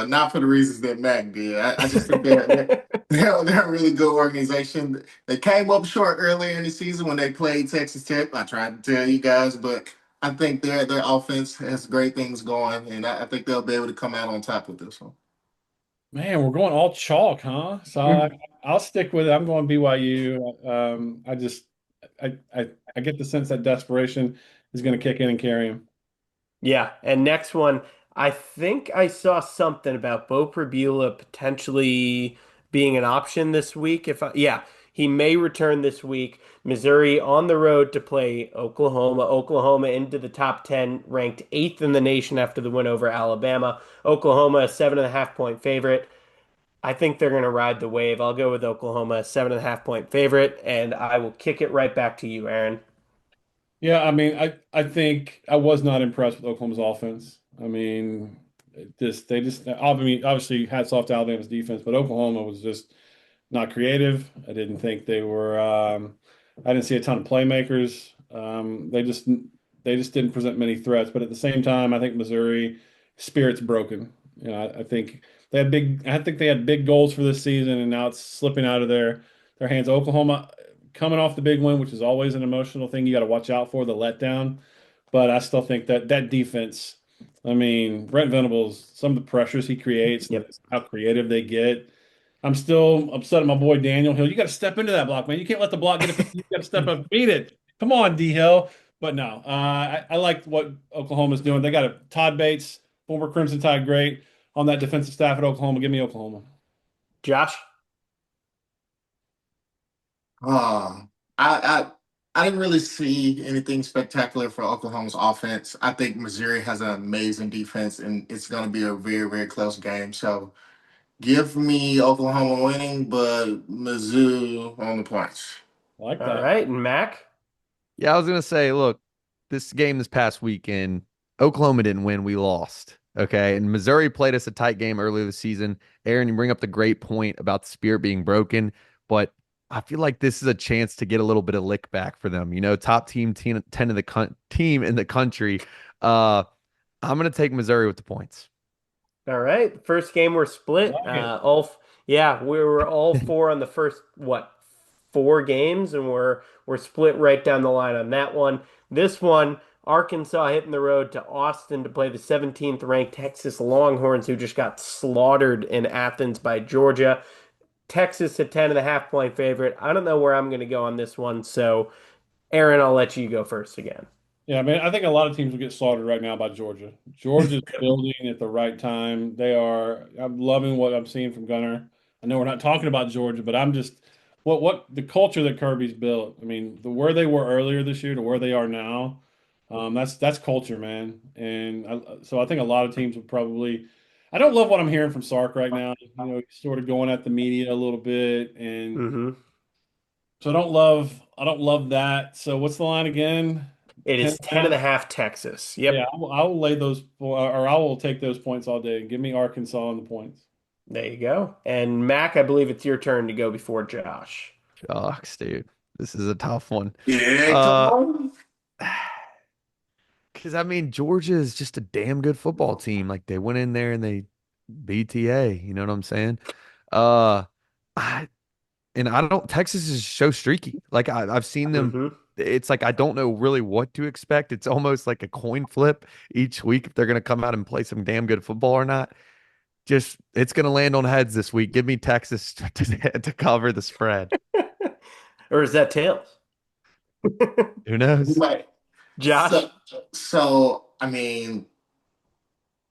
not for the reasons that Mac did. I just think they're a really good organization. They came up short earlier in the season when they played Texas Tech. I tried to tell you guys, but I think their offense has great things going, and I think they'll be able to come out on top with this one. Man, we're going all chalk, huh? So I'll stick with it. I'm going BYU. I get the sense that desperation is going to kick in and carry him. Yeah, and next one, I think I saw something about Bo Prabula potentially being an option this week. Yeah, he may return this week. Missouri on the road to play Oklahoma. Oklahoma into the top 10, ranked eighth in the nation after the win over Alabama. Oklahoma, a 7.5 point favorite. I think they're going to ride the wave. I'll go with Oklahoma, a 7.5 point favorite, and I will kick it right back to you, Aaron. Yeah, I mean, I think I was not impressed with Oklahoma's offense. I mean, I mean, obviously hats off to Alabama's defense, but Oklahoma was just not creative. I didn't see a ton of playmakers. They just didn't present many threats. But at the same time, I think Missouri spirit's broken. I think I think they had big goals for this season, and now it's slipping out of their hands. Oklahoma coming off the big win, which is always an emotional thing you got to watch out for, the letdown. But I still think that defense. I mean, Brent Venables, some of the pressures he creates, Yep. how creative they get. I'm still upset at my boy Daniel Hill. You got to step into that block, man. You can't let the block get it. You got to step up, beat it. Come on, D Hill. But no, I like what Oklahoma's doing. They got Todd Bates, former Crimson Tide great, on that defensive staff at Oklahoma. Give me Oklahoma. Josh? Um, I didn't really see anything spectacular for Oklahoma's offense. I think Missouri has an amazing defense, and it's going to be a very, very close game. So give me Oklahoma winning, but Mizzou on the points. I like All that. right, and Mac? Yeah, I was gonna say, look, this game this past weekend, Oklahoma didn't win, we lost. Okay. And Missouri played us a tight game earlier this season. Aaron, you bring up the great point about the spirit being broken, but I feel like this is a chance to get a little bit of lick back for them. Top team 10 of the team in the country. I'm gonna take Missouri with the points. All right. First game we're split. I like it. Yeah, we were all four on the first four games, and we're split right down the line on that one. This one, Arkansas hitting the road to Austin to play the 17th ranked Texas Longhorns, who just got slaughtered in Athens by Georgia. Texas a 10.5 point favorite. I don't know where I'm going to go on this one, so Aaron, I'll let you go first again. Yeah, I mean, I think a lot of teams will get slaughtered right now by Georgia. Georgia's building at the right time. I'm loving what I'm seeing from Gunner. I know we're not talking about Georgia, but I'm just what the culture that Kirby's built. I mean, where they were earlier this year to where they are now, that's culture, man. So I think a lot of teams will probably. I don't love what I'm hearing from Sark right now. He's sort of going at the media a little bit, and Mm-hmm. so I don't love that. So what's the line again? It 10. is 10.5 Texas. Yep. Yeah, I will lay those, or I will take those points all day. Give me Arkansas on the points. There you go. And Mac, I believe it's your turn to go before Josh. Shucks, dude. This is a tough one. Yeah, Uh, come on. Because I mean, Georgia is just a damn good football team. Like they went in there and they BTA. You know what I'm saying? Uh, I I don't. Texas is so streaky. Like I've seen them. Mm-hmm. It's like I don't know really what to expect. It's almost like a coin flip each week if they're going to come out and play some damn good football or not. Just it's going to land on heads this week. Give me Texas to cover the spread. Or is that tails? Who You knows? might Josh? So I mean,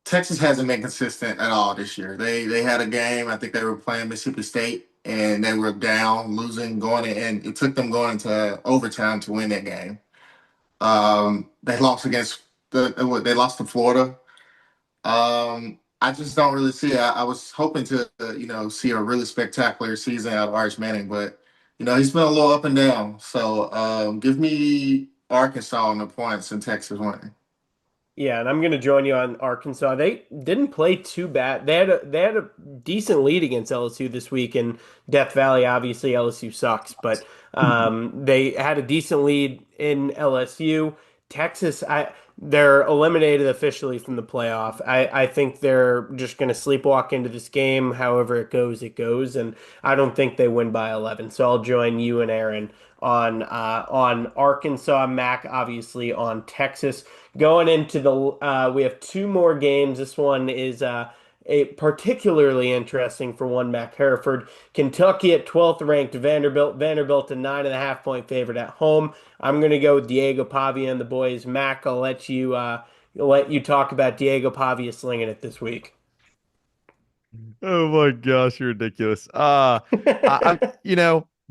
Texas hasn't been consistent at all this year. They had a game. I think they were playing Mississippi State, and they were down, losing, going in, and it took them going into overtime to win that game. They lost against they lost to Florida. I just don't really see it. I was hoping to see a really spectacular season out of Arch Manning, but he's been a little up and down. So give me Arkansas on the points and Texas winning. Yeah, and I'm going to join you on Arkansas. They didn't play too bad. They had a decent lead against LSU this week in Death Valley. Obviously, LSU sucks, but they had a decent lead in LSU. Texas, they're eliminated officially from the playoff. I think they're just going to sleepwalk into this game. However it goes, and I don't think they win by 11. So I'll join you and Aaron on Arkansas. Mac obviously on Texas. Going into we have two more games. This one is particularly interesting for one Mac. Hereford, Kentucky at 12th ranked Vanderbilt. Vanderbilt a 9.5 point favorite at home. I'm going to go with Diego Pavia and the boys. Mac, I'll let you talk about Diego Pavia slinging it this week. Oh my gosh, you're ridiculous.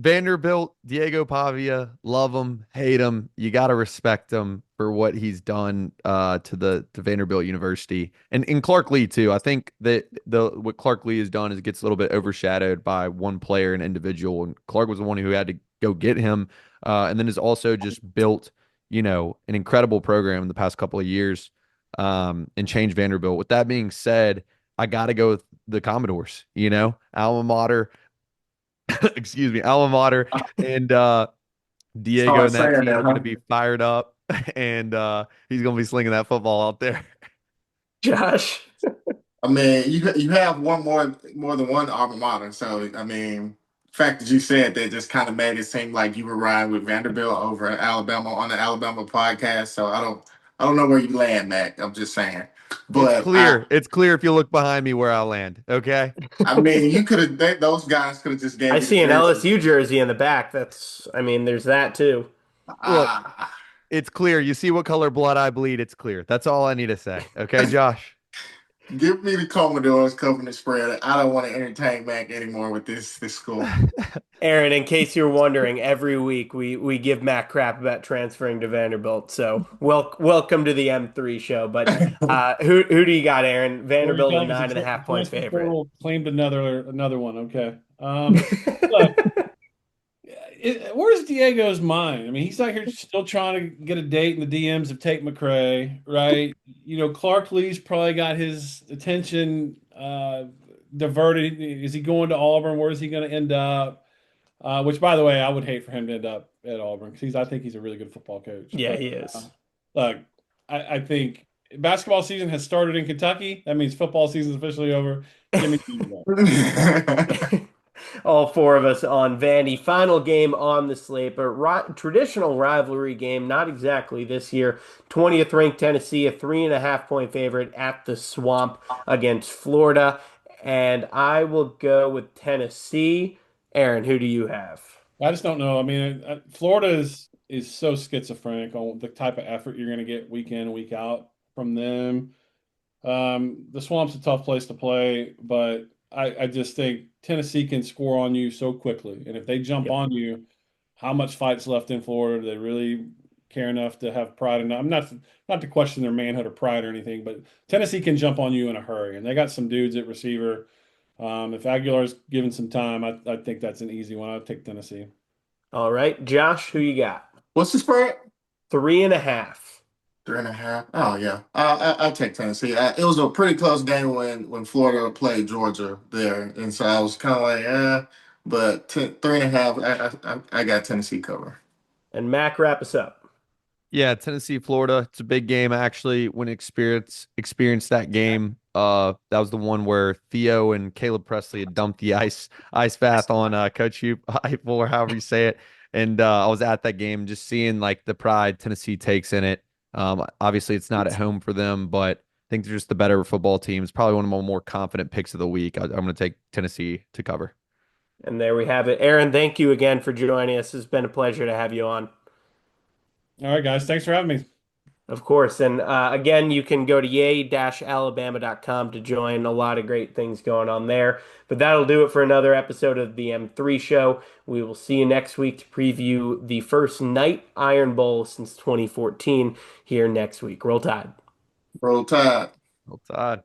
Vanderbilt, Diego Pavia, love him, hate him. You got to respect him for what he's done to Vanderbilt University and Clark Lee too. I think that what Clark Lee has done is it gets a little bit overshadowed by one player and individual, and Clark was the one who had to go get him, and then has also just built an incredible program in the past couple of years, and changed Vanderbilt. With that being said, I got to go with the Commodores. Alma mater. Excuse me, alma mater, and Diego and that team are going to be fired up, and he's going to be slinging that football out there. Josh. I mean, you have one more than one alma mater. So I mean, the fact that you said that just kind of made it seem like you were riding with Vanderbilt over Alabama on the Alabama podcast. So I don't know where you land, Mac. I'm just saying. But It's clear if you look behind me where I land. Okay. I mean, you could have. Those guys could have just gave. I You see the an jersey. LSU jersey in the back. There's that too. Look, Ah, it's clear. You see what color blood I bleed. It's clear. That's all I need to say. Okay, Josh. give me the Commodores covering the spread. I don't want to entertain Mac anymore with this score. Aaron, in case you're wondering, every week we give Matt crap about transferring to Vanderbilt. So welcome to the M3 show. But who do you got, Aaron? Vanderbilt a 9.5 point favorite. Claimed another one. Okay. Look, where's Diego's mind? I mean, he's out here still trying to get a date in the DMs of Tate McRae, right? Clark Lee's probably got his attention diverted. Is he going to Auburn? Where is he going to end up? Which, by the way, I would hate for him to end up at Auburn because I think he's a really good football coach. Yeah, But he is. look, I think basketball season has started in Kentucky. That means football season is officially over. Give me All four of us on Vandy. Final game on the slate, but traditional rivalry game, not exactly this year. 20th ranked Tennessee, a 3.5 point favorite at the Swamp against Florida. And I will go with Tennessee. Aaron, who do you have? I just don't know. I mean, Florida is so schizophrenic on the type of effort you're going to get week in, week out from them. The Swamp's a tough place to play, but I just think Tennessee can score on you so quickly. And if they jump Yep. on you, how much fight's left in Florida? Do they really care enough to have pride enough? I'm not to question their manhood or pride or anything, but Tennessee can jump on you in a hurry. And they got some dudes at receiver. If Aguilar's given some time, I think that's an easy one. I'll take Tennessee. All right, Josh, who you got? What's the spread? 3.5. 3.5. Oh yeah, I'll take Tennessee. It was a pretty close game when Florida played Georgia there, and so I was kind of like, but 3.5. I got Tennessee cover. And Mac, wrap us up. Yeah, Tennessee, Florida. It's a big game. I actually, when experienced that game, that was the one where Theo and Caleb Presley had dumped the ice bath on Coach Heupel, or however you say it. And I was at that game, just seeing like the pride Tennessee takes in it. Obviously, it's not at home for them, but I think they're just the better football team. It's probably one of my more confident picks of the week. I'm going to take Tennessee to cover. And there we have it. Aaron, thank you again for joining us. It's been a pleasure to have you on. All right, guys. Thanks for having me. Of course. And again, you can go to yea-alabama.com to join. A lot of great things going on there. But that'll do it for another episode of the M3 Show. We will see you next week to preview the first night Iron Bowl since 2014 here next week. Roll Tide. Roll Tide. Well, Todd.